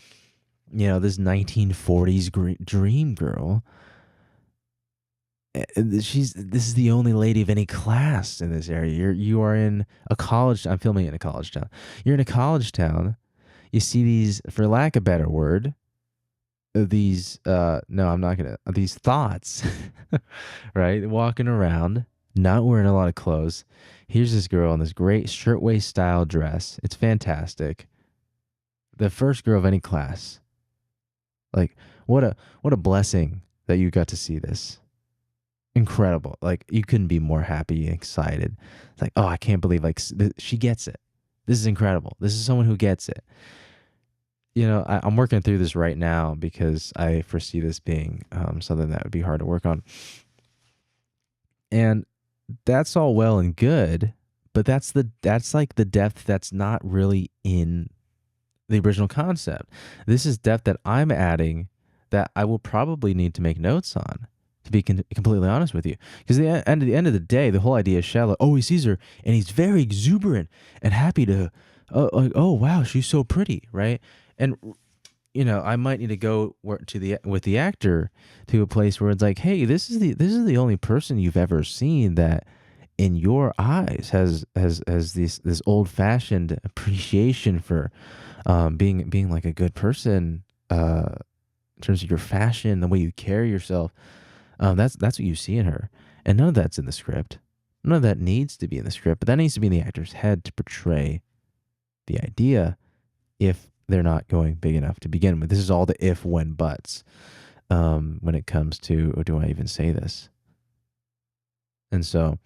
[SPEAKER 1] this 1940s dream girl. This is the only lady of any class in this area. You are in a college. I'm filming in a college town. You're in a college town. You see these, for lack of a better word, these no, I'm not gonna these thoughts, right? Walking around, not wearing a lot of clothes. Here's this girl in this great shirtwaist style dress. It's fantastic. The first girl of any class. Like what a blessing that you got to see this. Incredible. Like you couldn't be more happy and excited. It's like, oh, I can't believe she gets it. This is incredible. This is someone who gets it. I'm working through this right now because I foresee this being something that would be hard to work on. And that's all well and good, but that's like the depth that's not really in the original concept. This is depth that I'm adding that I will probably need to make notes on, to be completely honest with you. Because at the end of the day, the whole idea is shallow. Oh, he sees her and he's very exuberant and happy to, like, oh wow, she's so pretty, right? And I might need to go with the actor to a place where it's like, hey, this is the only person you've ever seen that in your eyes has this old fashioned appreciation for being like a good person in terms of your fashion, the way you carry yourself. That's what you see in her, and none of that's in the script. None of that needs to be in the script, but that needs to be in the actor's head to portray the idea if they're not going big enough to begin with. This is all the if, when, buts when it comes to, or do I even say this? And so,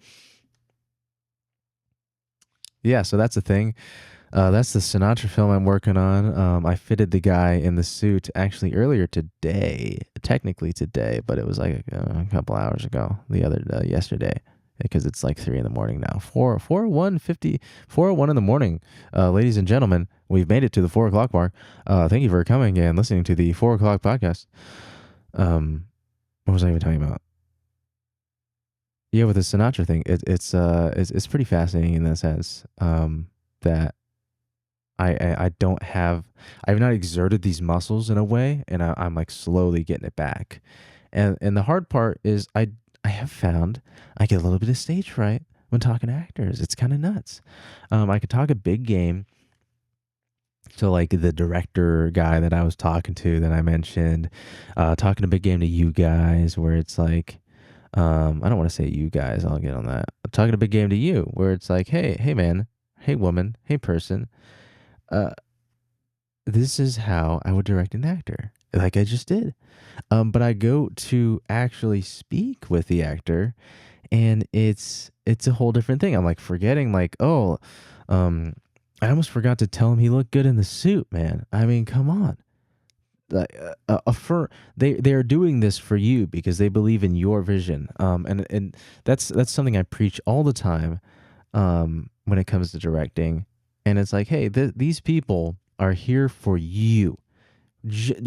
[SPEAKER 1] yeah, so that's the thing. That's the Sinatra film I'm working on. I fitted the guy in the suit actually earlier today, technically today, but it was like a couple hours ago, yesterday, because it's like 3 a.m. now. 4:01 in the morning. Ladies and gentlemen, we've made it to the 4 o'clock mark. Thank you for coming and listening to the 4 o'clock podcast. What was I even talking about? Yeah, with the Sinatra thing, it's pretty fascinating in that sense. That I don't have, I've not exerted these muscles in a way, and I'm like slowly getting it back. And the hard part is I have found I get a little bit of stage fright when talking to actors. It's kind of nuts. I could talk a big game to like the director guy that I was talking to that I mentioned, talking a big game to you guys where it's like, I don't want to say you guys, I'll get on that. Talking a big game to you where it's like, hey man, hey woman, hey person, uh, this is how I would direct an actor, like I just did. But I go to actually speak with the actor, and it's a whole different thing. I'm like forgetting, like, oh, I almost forgot to tell him he looked good in the suit, man. I mean, come on. Like, they are doing this for you because they believe in your vision. And that's something I preach all the time. When it comes to directing, and it's like, hey, these people are here for you,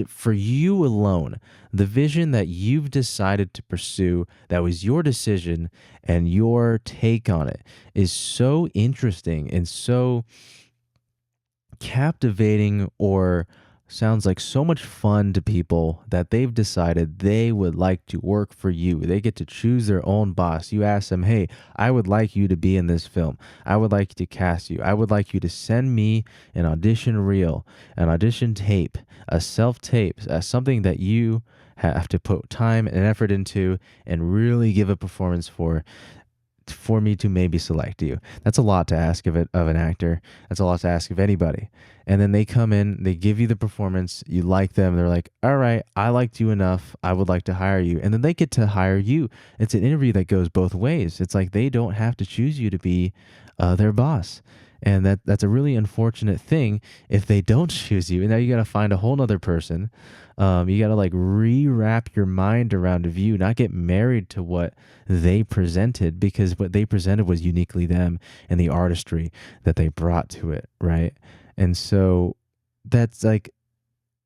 [SPEAKER 1] for you alone. The vision that you've decided to pursue, that was your decision, and your take on it is so interesting and so captivating or sounds like so much fun to people that they've decided they would like to work for you. They get to choose their own boss. You ask them, hey, I would like you to be in this film. I would like to cast you. I would like you to send me an audition reel, an audition tape, a self tape, something that you have to put time and effort into and really give a performance for me to maybe select you. That's a lot to ask of an actor. That's a lot to ask of anybody. And then they come in, they give you the performance, you like them, they're like, all right, I liked you enough. I would like to hire you. And then they get to hire you. It's an interview that goes both ways. It's like they don't have to choose you to be their boss. And that's a really unfortunate thing if they don't choose you. And now you got to find a whole nother person. You got to like rewrap your mind around a view, not get married to what they presented, because what they presented was uniquely them and the artistry that they brought to it, right? And so that's like,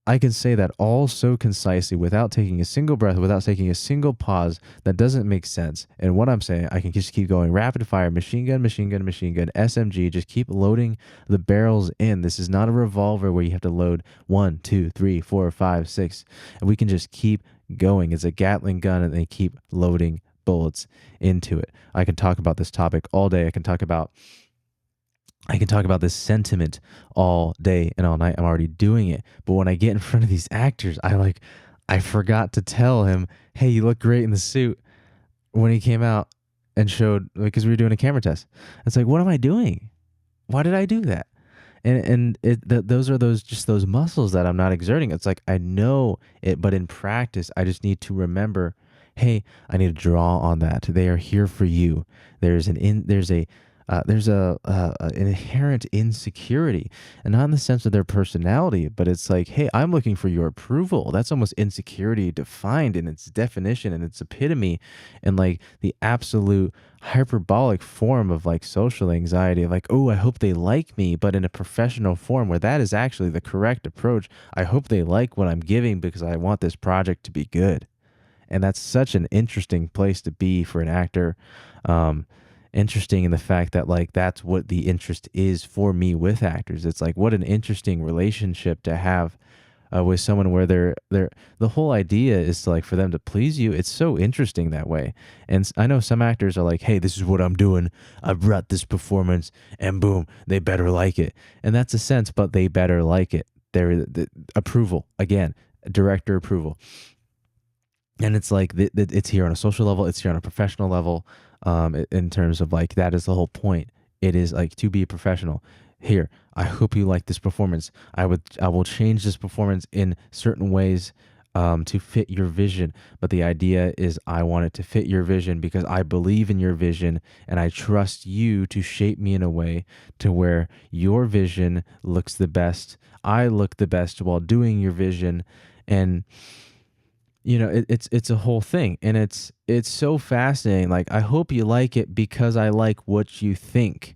[SPEAKER 1] I can say that all so concisely without taking a single breath, without taking a single pause that doesn't make sense. And what I'm saying, I can just keep going rapid fire, machine gun, machine gun, machine gun, SMG, just keep loading the barrels in. This is not a revolver where you have to load 1, 2, 3, 4, 5, 6. And we can just keep going. It's a Gatling gun and they keep loading bullets into it. I can talk about this topic all day. I can talk about this sentiment all day and all night. I'm already doing it. But when I get in front of these actors, I forgot to tell him, hey, you look great in the suit when he came out and showed, because we were doing a camera test. It's like, what am I doing? Why did I do that? Those are those muscles that I'm not exerting. It's like I know it, but in practice, I just need to remember, hey, I need to draw on that. They are here for you. There's an inherent insecurity, and not in the sense of their personality, but it's like, hey, I'm looking for your approval. That's almost insecurity defined in its definition and its epitome, and like the absolute hyperbolic form of like social anxiety of like, oh, I hope they like me, but in a professional form where that is actually the correct approach. I hope they like what I'm giving because I want this project to be good. And that's such an interesting place to be for an actor. um Interesting in the fact that like that's what the interest is for me with actors. It's like, what an interesting relationship to have with someone where they're the whole idea is to like for them to please you. It's so interesting that way. And I know some actors are like, hey, this is what I'm doing, I brought this performance, and boom, they better like it. And that's a sense, but they better like it. They're the approval again, director approval. And it's like it's here on a social level, it's here on a professional level. In terms of like, that is the whole point. It is like to be a professional. Here, I hope you like this performance. I will change this performance in certain ways to fit your vision. But the idea is I want it to fit your vision because I believe in your vision and I trust you to shape me in a way to where your vision looks the best. I look the best while doing your vision. And it's a whole thing, and it's so fascinating. Like, I hope you like it because I like what you think.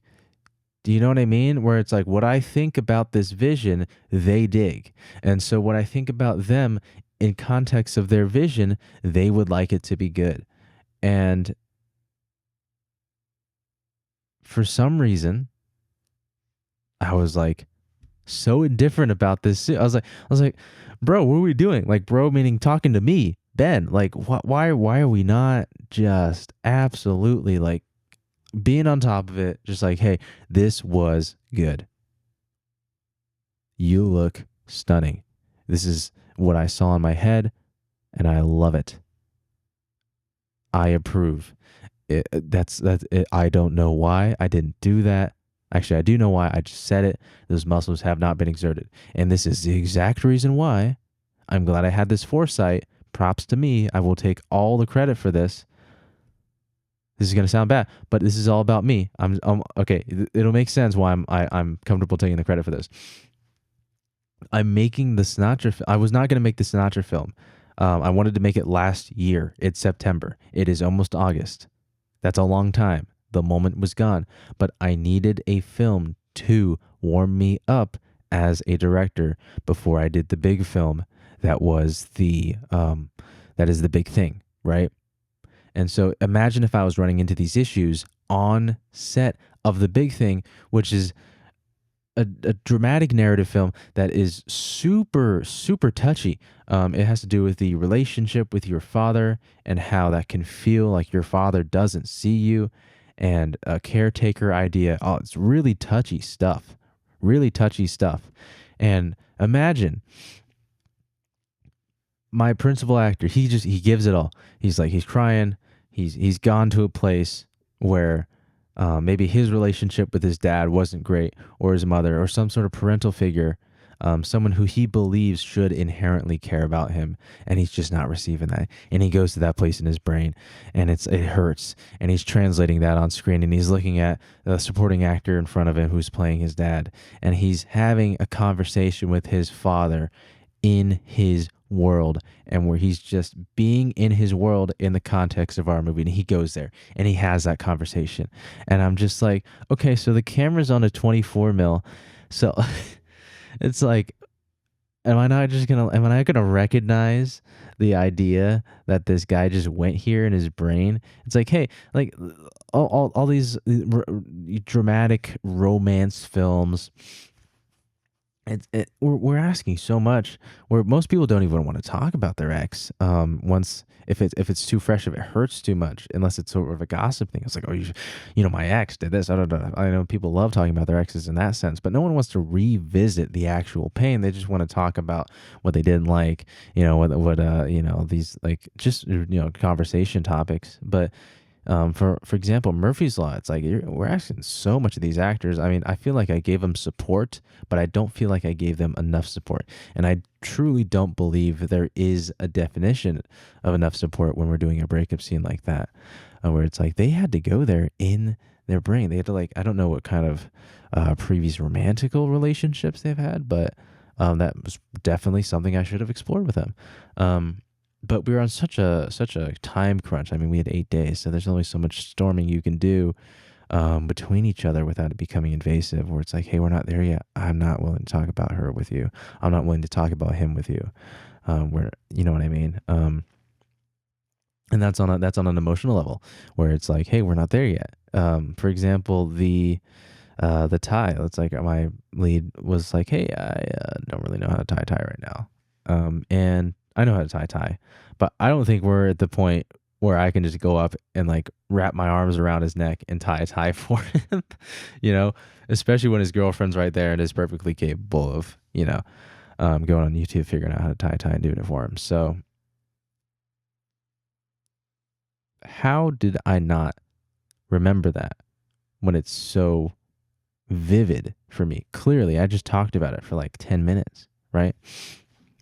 [SPEAKER 1] Do you know what I mean? Where it's like, what I think about this vision, they dig. And so what I think about them in context of their vision, they would like it to be good. And for some reason, I was like so indifferent about this. I was like, bro, what are we doing? Like, bro, meaning talking to me, Ben. Like, why are we not just absolutely like being on top of it? Just like, hey, this was good. You look stunning. This is what I saw in my head, and I love it. I approve. That's it. I don't know why I didn't do that. Actually, I do know why. I just said it. Those muscles have not been exerted. And this is the exact reason why I'm glad I had this foresight. Props to me. I will take all the credit for this. This is going to sound bad, but this is all about me. I'm okay. It'll make sense why I'm comfortable taking the credit for this. I'm making the Sinatra. I was not going to make the Sinatra film. I wanted to make it last year. It's September. It is almost August. That's a long time. The moment was gone, but I needed a film to warm me up as a director before I did the big film. That was that is the big thing, right? And so imagine if I was running into these issues on set of the big thing, which is a dramatic narrative film that is super super touchy. It has to do with the relationship with your father and how that can feel like your father doesn't see you, and a caretaker idea. Oh, it's really touchy stuff. Really touchy stuff. And imagine my principal actor, he gives it all. He's like he's crying. He's gone to a place where maybe his relationship with his dad wasn't great, or his mother, or some sort of parental figure, someone who he believes should inherently care about him, and he's just not receiving that. And he goes to that place in his brain, and it hurts. And he's translating that on screen, and he's looking at the supporting actor in front of him who's playing his dad, and he's having a conversation with his father in his world, and where he's just being in his world in the context of our movie, and he goes there and he has that conversation. And I'm just like, okay, so the camera's on a 24 mil, so it's like, am I not gonna recognize the idea that this guy just went here in his brain? It's like, hey, like all these dramatic romance films, we're asking so much where most people don't even want to talk about their ex. Once if it's too fresh, if it hurts too much, unless it's sort of a gossip thing. It's like, oh, my ex did this. I don't know. I know people love talking about their exes in that sense, but no one wants to revisit the actual pain. They just want to talk about what they didn't like. These like just conversation topics. But for example, Murphy's Law. It's like we're asking so much of these actors. I mean, I feel like I gave them support, but I don't feel like I gave them enough support. And I truly don't believe there is a definition of enough support when we're doing a breakup scene like that, where it's like they had to go there in their brain. They had to, like, I don't know what kind of previous romantical relationships they've had, but that was definitely something I should have explored with them. But we were on such a time crunch. I mean, we had 8 days, so there's only so much storming you can do between each other without it becoming invasive. Where it's like, hey, we're not there yet. I'm not willing to talk about her with you. I'm not willing to talk about him with you. Where you know what I mean. And that's on an emotional level, where it's like, hey, we're not there yet. For example, the tie. It's like my lead was like, hey, I don't really know how to tie a tie right now. And I know how to tie a tie, but I don't think we're at the point where I can just go up and like wrap my arms around his neck and tie a tie for him, you know, especially when his girlfriend's right there and is perfectly capable of, going on YouTube, figuring out how to tie a tie and doing it for him. So how did I not remember that when it's so vivid for me? Clearly, I just talked about it for like 10 minutes, right?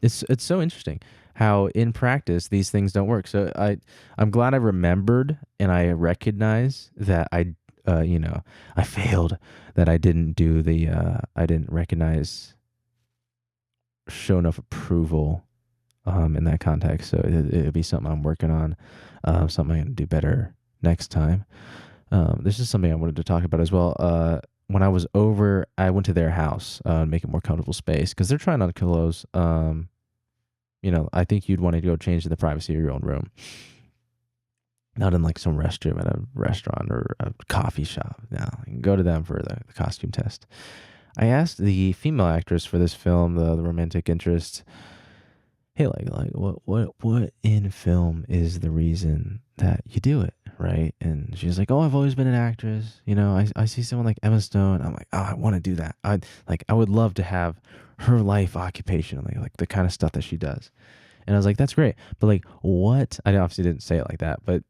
[SPEAKER 1] It's so interesting how in practice these things don't work. So I'm glad I remembered and I recognize that I failed, that I didn't do the I didn't recognize, show enough approval in that context. So it'd be something I'm working on, something I'm gonna do better next time. This is something I wanted to talk about as well. When I was over, I went to their house, make it more comfortable space because they're trying not to close. I think you'd want to go change in the privacy of your own room, not in like some restroom at a restaurant or a coffee shop. No, you can go to them for the costume test. I asked the female actress for this film, the romantic interest, hey, like what in film is the reason that you do it, right? And she's like, oh, I've always been an actress. I see someone like Emma Stone. I'm like, oh, I want to do that. I would love to have her life occupation, like the kind of stuff that she does. And I was like, that's great. But like, what? I obviously didn't say it like that, but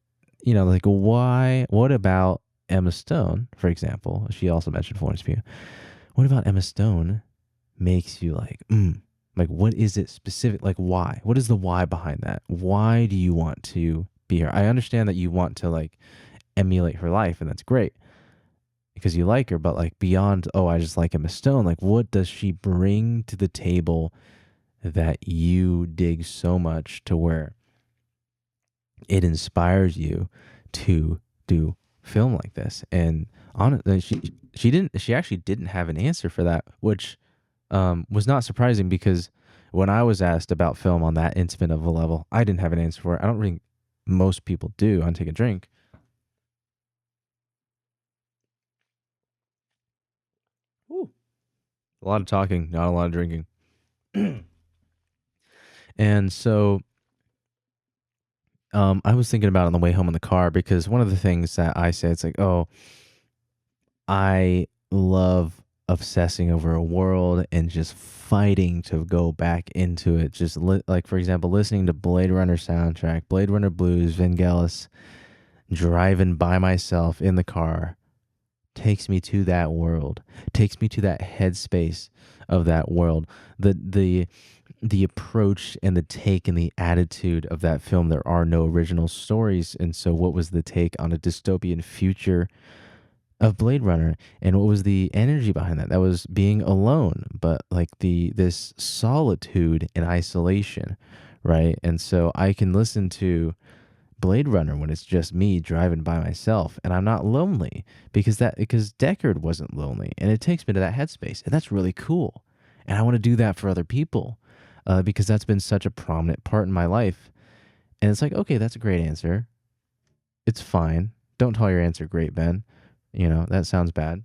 [SPEAKER 1] like, why? What about Emma Stone, for example? She also mentioned Florence Pugh. What about Emma Stone makes you like, like, what is it specific? Like, why? What is the why behind that? Why do you want to be her? I understand that you want to like emulate her life, and that's great because you like her, but like beyond, oh, I just like Emma Stone, like, what does she bring to the table that you dig so much to where it inspires you to do film like this? And honestly, she actually didn't have an answer for that, which was not surprising because when I was asked about film on that intimate of a level, I didn't have an answer for it. I don't think most people do. On Take a Drink. Ooh. A lot of talking, not a lot of drinking. And so I was thinking about it on the way home in the car because one of the things that I say, it's like, oh, I love obsessing over a world and just fighting to go back into it. Just like, for example, listening to Blade Runner soundtrack, Blade Runner Blues, Vangelis, driving by myself in the car takes me to that world, takes me to that headspace of that world. The approach and the take and the attitude of that film, there are no original stories. And so what was the take on a dystopian future of Blade Runner, and what was the energy behind that? That was being alone, but like this solitude and isolation, right? And so I can listen to Blade Runner when it's just me driving by myself and I'm not lonely because Deckard wasn't lonely, and it takes me to that headspace, and that's really cool. And I want to do that for other people because that's been such a prominent part in my life. And it's like, okay, that's a great answer. It's fine. Don't call your answer great, Ben. That sounds bad.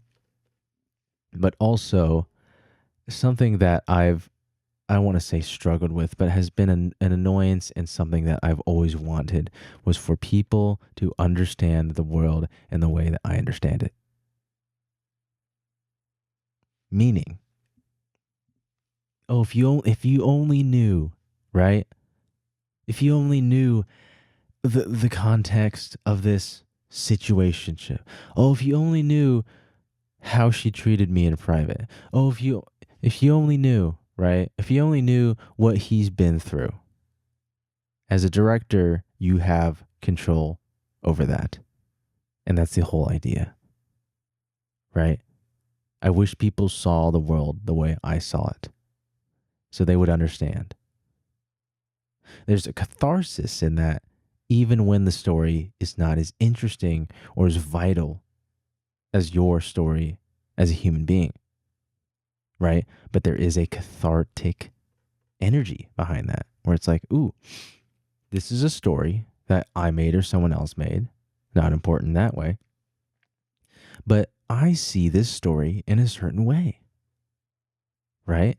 [SPEAKER 1] But also something that I want to say struggled with, but has been an annoyance and something that I've always wanted was for people to understand the world in the way that I understand it. Meaning, oh, if you only knew, right? If you only knew the context of this situationship. Oh, if you only knew how she treated me in private. Oh, if you only knew, right? If you only knew what he's been through. As a director, you have control over that. And that's the whole idea. Right? I wish people saw the world the way I saw it. So they would understand. There's a catharsis in that, even when the story is not as interesting or as vital as your story as a human being. Right? But there is a cathartic energy behind that where it's like, ooh, this is a story that I made or someone else made. Not important that way. But I see this story in a certain way. Right?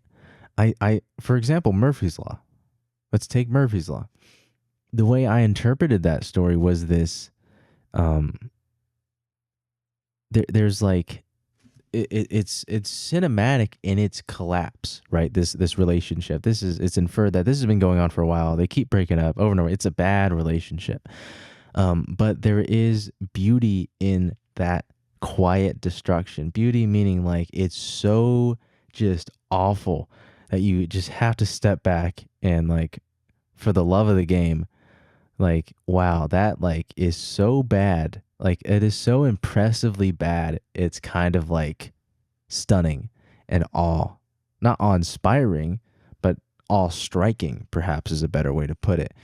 [SPEAKER 1] For example, Murphy's Law. Let's take Murphy's Law. The way I interpreted that story was this there's like it's cinematic in its collapse, right? This relationship. It's inferred that this has been going on for a while. They keep breaking up over and over. It's a bad relationship. But there is beauty in that quiet destruction. Beauty meaning like it's so just awful that you just have to step back and like for the love of the game, like wow, that like is so bad. Like it is so impressively bad. It's kind of like stunning and not awe-inspiring, but awe-striking perhaps is a better way to put it.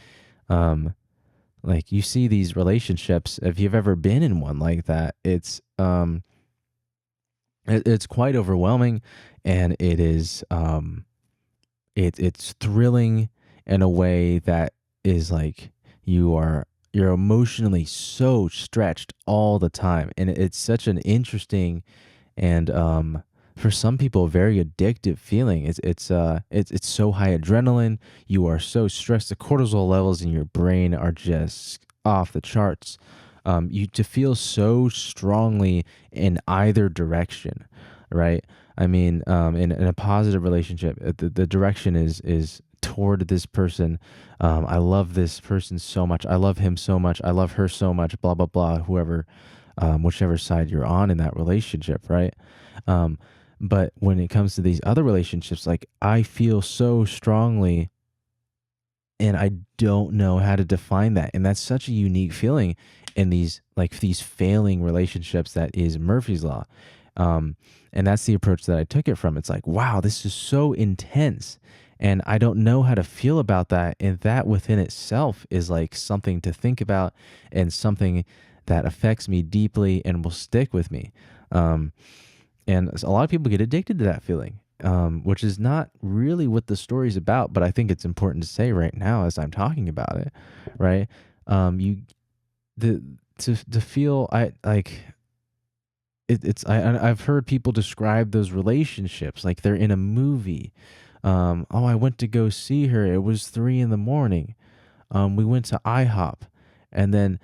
[SPEAKER 1] Um like you see these relationships, if you've ever been in one like that, it's quite overwhelming, and it is it's thrilling in a way that is like you're emotionally so stretched all the time, and it's such an interesting and for some people a very addictive feeling. It's so high adrenaline. You are so stressed. The cortisol levels in your brain are just off the charts. You to feel so strongly in either direction, right? I mean, in a positive relationship, the direction is toward this person. I love this person so much. I love him so much. I love her so much. Blah blah blah. Whoever, whichever side you're on in that relationship, right? Um, but when it comes to these other relationships, like I feel so strongly and I don't know how to define that. And that's such a unique feeling in these failing relationships that is Murphy's Law. And that's the approach that I took it from. It's like, wow, this is so intense. And I don't know how to feel about that. And that within itself is like something to think about and something that affects me deeply and will stick with me. And a lot of people get addicted to that feeling, which is not really what the story's about. But I think it's important to say right now as I'm talking about it, right? You the to feel I like I've heard people describe those relationships like they're in a movie. Oh, I went to go see her. It was 3 in the morning. We went to IHOP, and then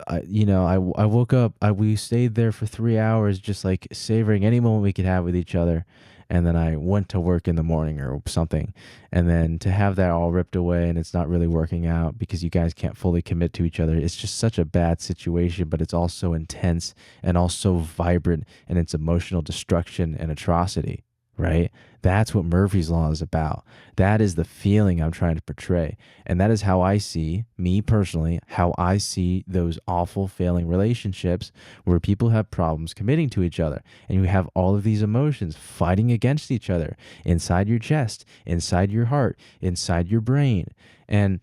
[SPEAKER 1] I woke up. We stayed there for 3 hours, just like savoring any moment we could have with each other. And then I went to work in the morning or something. And then to have that all ripped away and it's not really working out because you guys can't fully commit to each other. It's just such a bad situation, but it's also intense and also vibrant in its emotional destruction and atrocity, right? That's what Murphy's Law is about. That is the feeling I'm trying to portray. And that is how I see, me personally, how I see those awful failing relationships where people have problems committing to each other. And you have all of these emotions fighting against each other inside your chest, inside your heart, inside your brain. And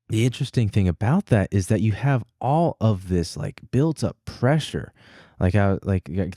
[SPEAKER 1] the interesting thing about that is that you have all of this like built up pressure, like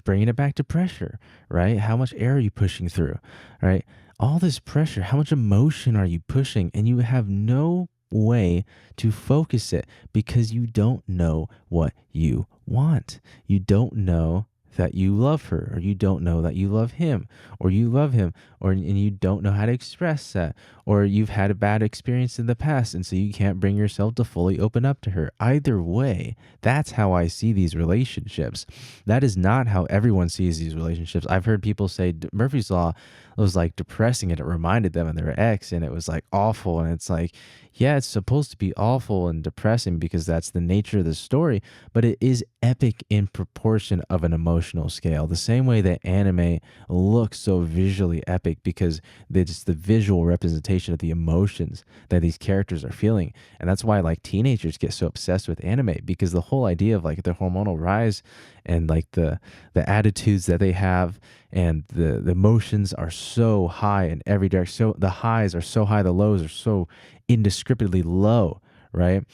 [SPEAKER 1] bringing it back to pressure, right? How much air are you pushing through, right? All this pressure, how much emotion are you pushing? And you have no way to focus it because you don't know what you want. You don't know that you love her, or you don't know that you love him, or you love him, or and you don't know how to express that, or you've had a bad experience in the past and so you can't bring yourself to fully open up to her. Either way, that's how I see these relationships. That is not how everyone sees these relationships. I've heard people say Murphy's Law was like depressing and it reminded them of their ex and it was like awful. And it's like, yeah, it's supposed to be awful and depressing because that's the nature of the story, but it is epic in proportion of an emotional scale. The same way that anime looks so visually epic because it's the visual representation of the emotions that these characters are feeling. And that's why like teenagers get so obsessed with anime, because the whole idea of like the hormonal rise and like the attitudes that they have and the emotions are so high in every direction. So the highs are so high, the lows are so indescribably low, right?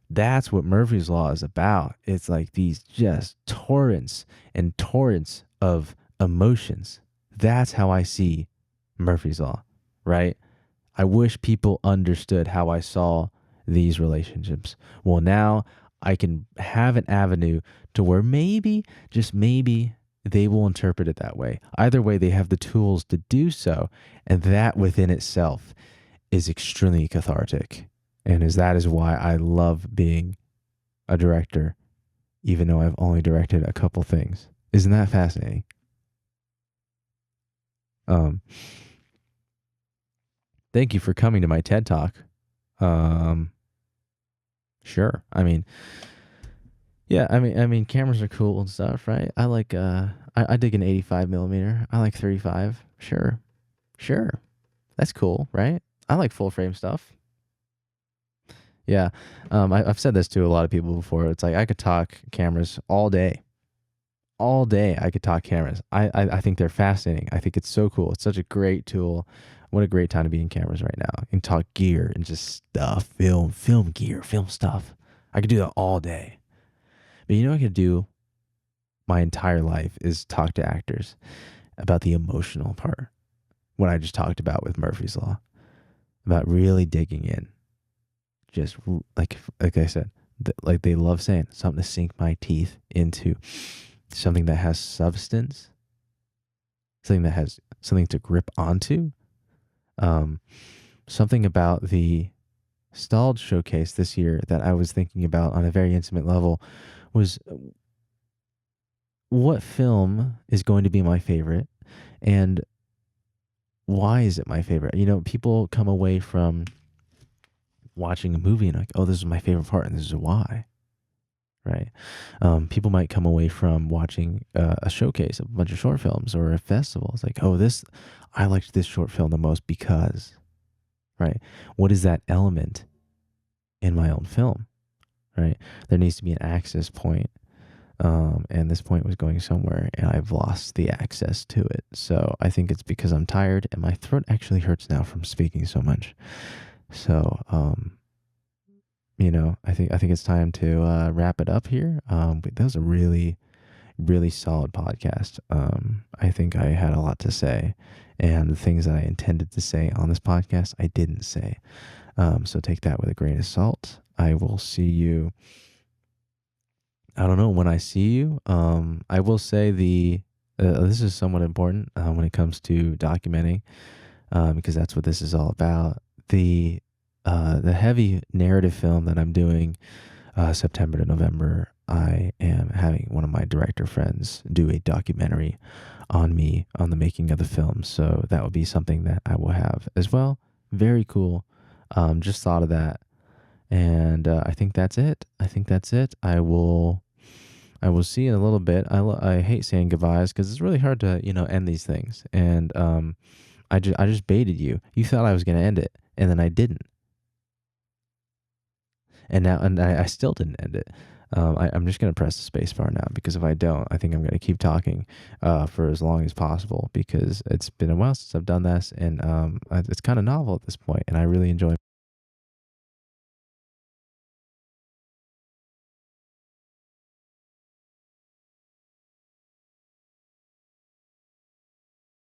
[SPEAKER 1] That's what Murphy's Law is about. It's like these just torrents and torrents of emotions. That's how I see Murphy's Law, right? I wish people understood how I saw these relationships. Well, now I can have an avenue to where maybe, just maybe, they will interpret it that way. Either way, they have the tools to do so. And that within itself is extremely cathartic. And that is why I love being a director, even though I've only directed a couple things. Isn't that fascinating? Um, Thank you for coming to my TED Talk. Um, sure. I mean, yeah. I mean, cameras are cool and stuff, right? I like. I dig an 85 millimeter. I like 35. Sure, sure. That's cool, right? I like full frame stuff. Yeah. I've said this to a lot of people before. It's like I could talk cameras all day. All day I could talk cameras. I think they're fascinating. I think it's so cool. It's such a great tool. What a great time to be in cameras right now and talk gear and just stuff, film gear, film stuff. I could do that all day. But you know what I could do my entire life is talk to actors about the emotional part. What I just talked about with Murphy's Law, about really digging in. Just like I said, like they love saying, something to sink my teeth into, something that has substance, something that has something to grip onto. Um, Something about the stalled showcase this year that I was thinking about on a very intimate level was what film is going to be my favorite and why is it my favorite? You know, people come away from watching a movie and like, oh, this is my favorite part and this is why, right? People might come away from watching a showcase of a bunch of short films or a festival. It's like, oh, I liked this short film the most because, right? What is that element in my own film, right? There needs to be an access point. And this point was going somewhere and I've lost the access to it. So I think it's because I'm tired and my throat actually hurts now from speaking so much. So, I think it's time to wrap it up here. But that was a really, really solid podcast. I think I had a lot to say, and the things that I intended to say on this podcast, I didn't say. So take that with a grain of salt. I will see you I don't know, when I see you, I will say this is somewhat important when it comes to documenting, because that's what this is all about. The heavy narrative film that I'm doing, September to November, I am having one of my director friends do a documentary on me on the making of the film. So that will be something that I will have as well. Very cool. Just thought of that, and I think that's it. I think that's it. I will see you in a little bit. I hate saying goodbyes because it's really hard to end these things. And I just baited you. You thought I was gonna end it, and then I didn't. And I still didn't end it. I'm just gonna press the space bar now, because if I don't, I think I'm gonna keep talking for as long as possible, because it's been a while since I've done this, and it's kind of novel at this point, and I really enjoy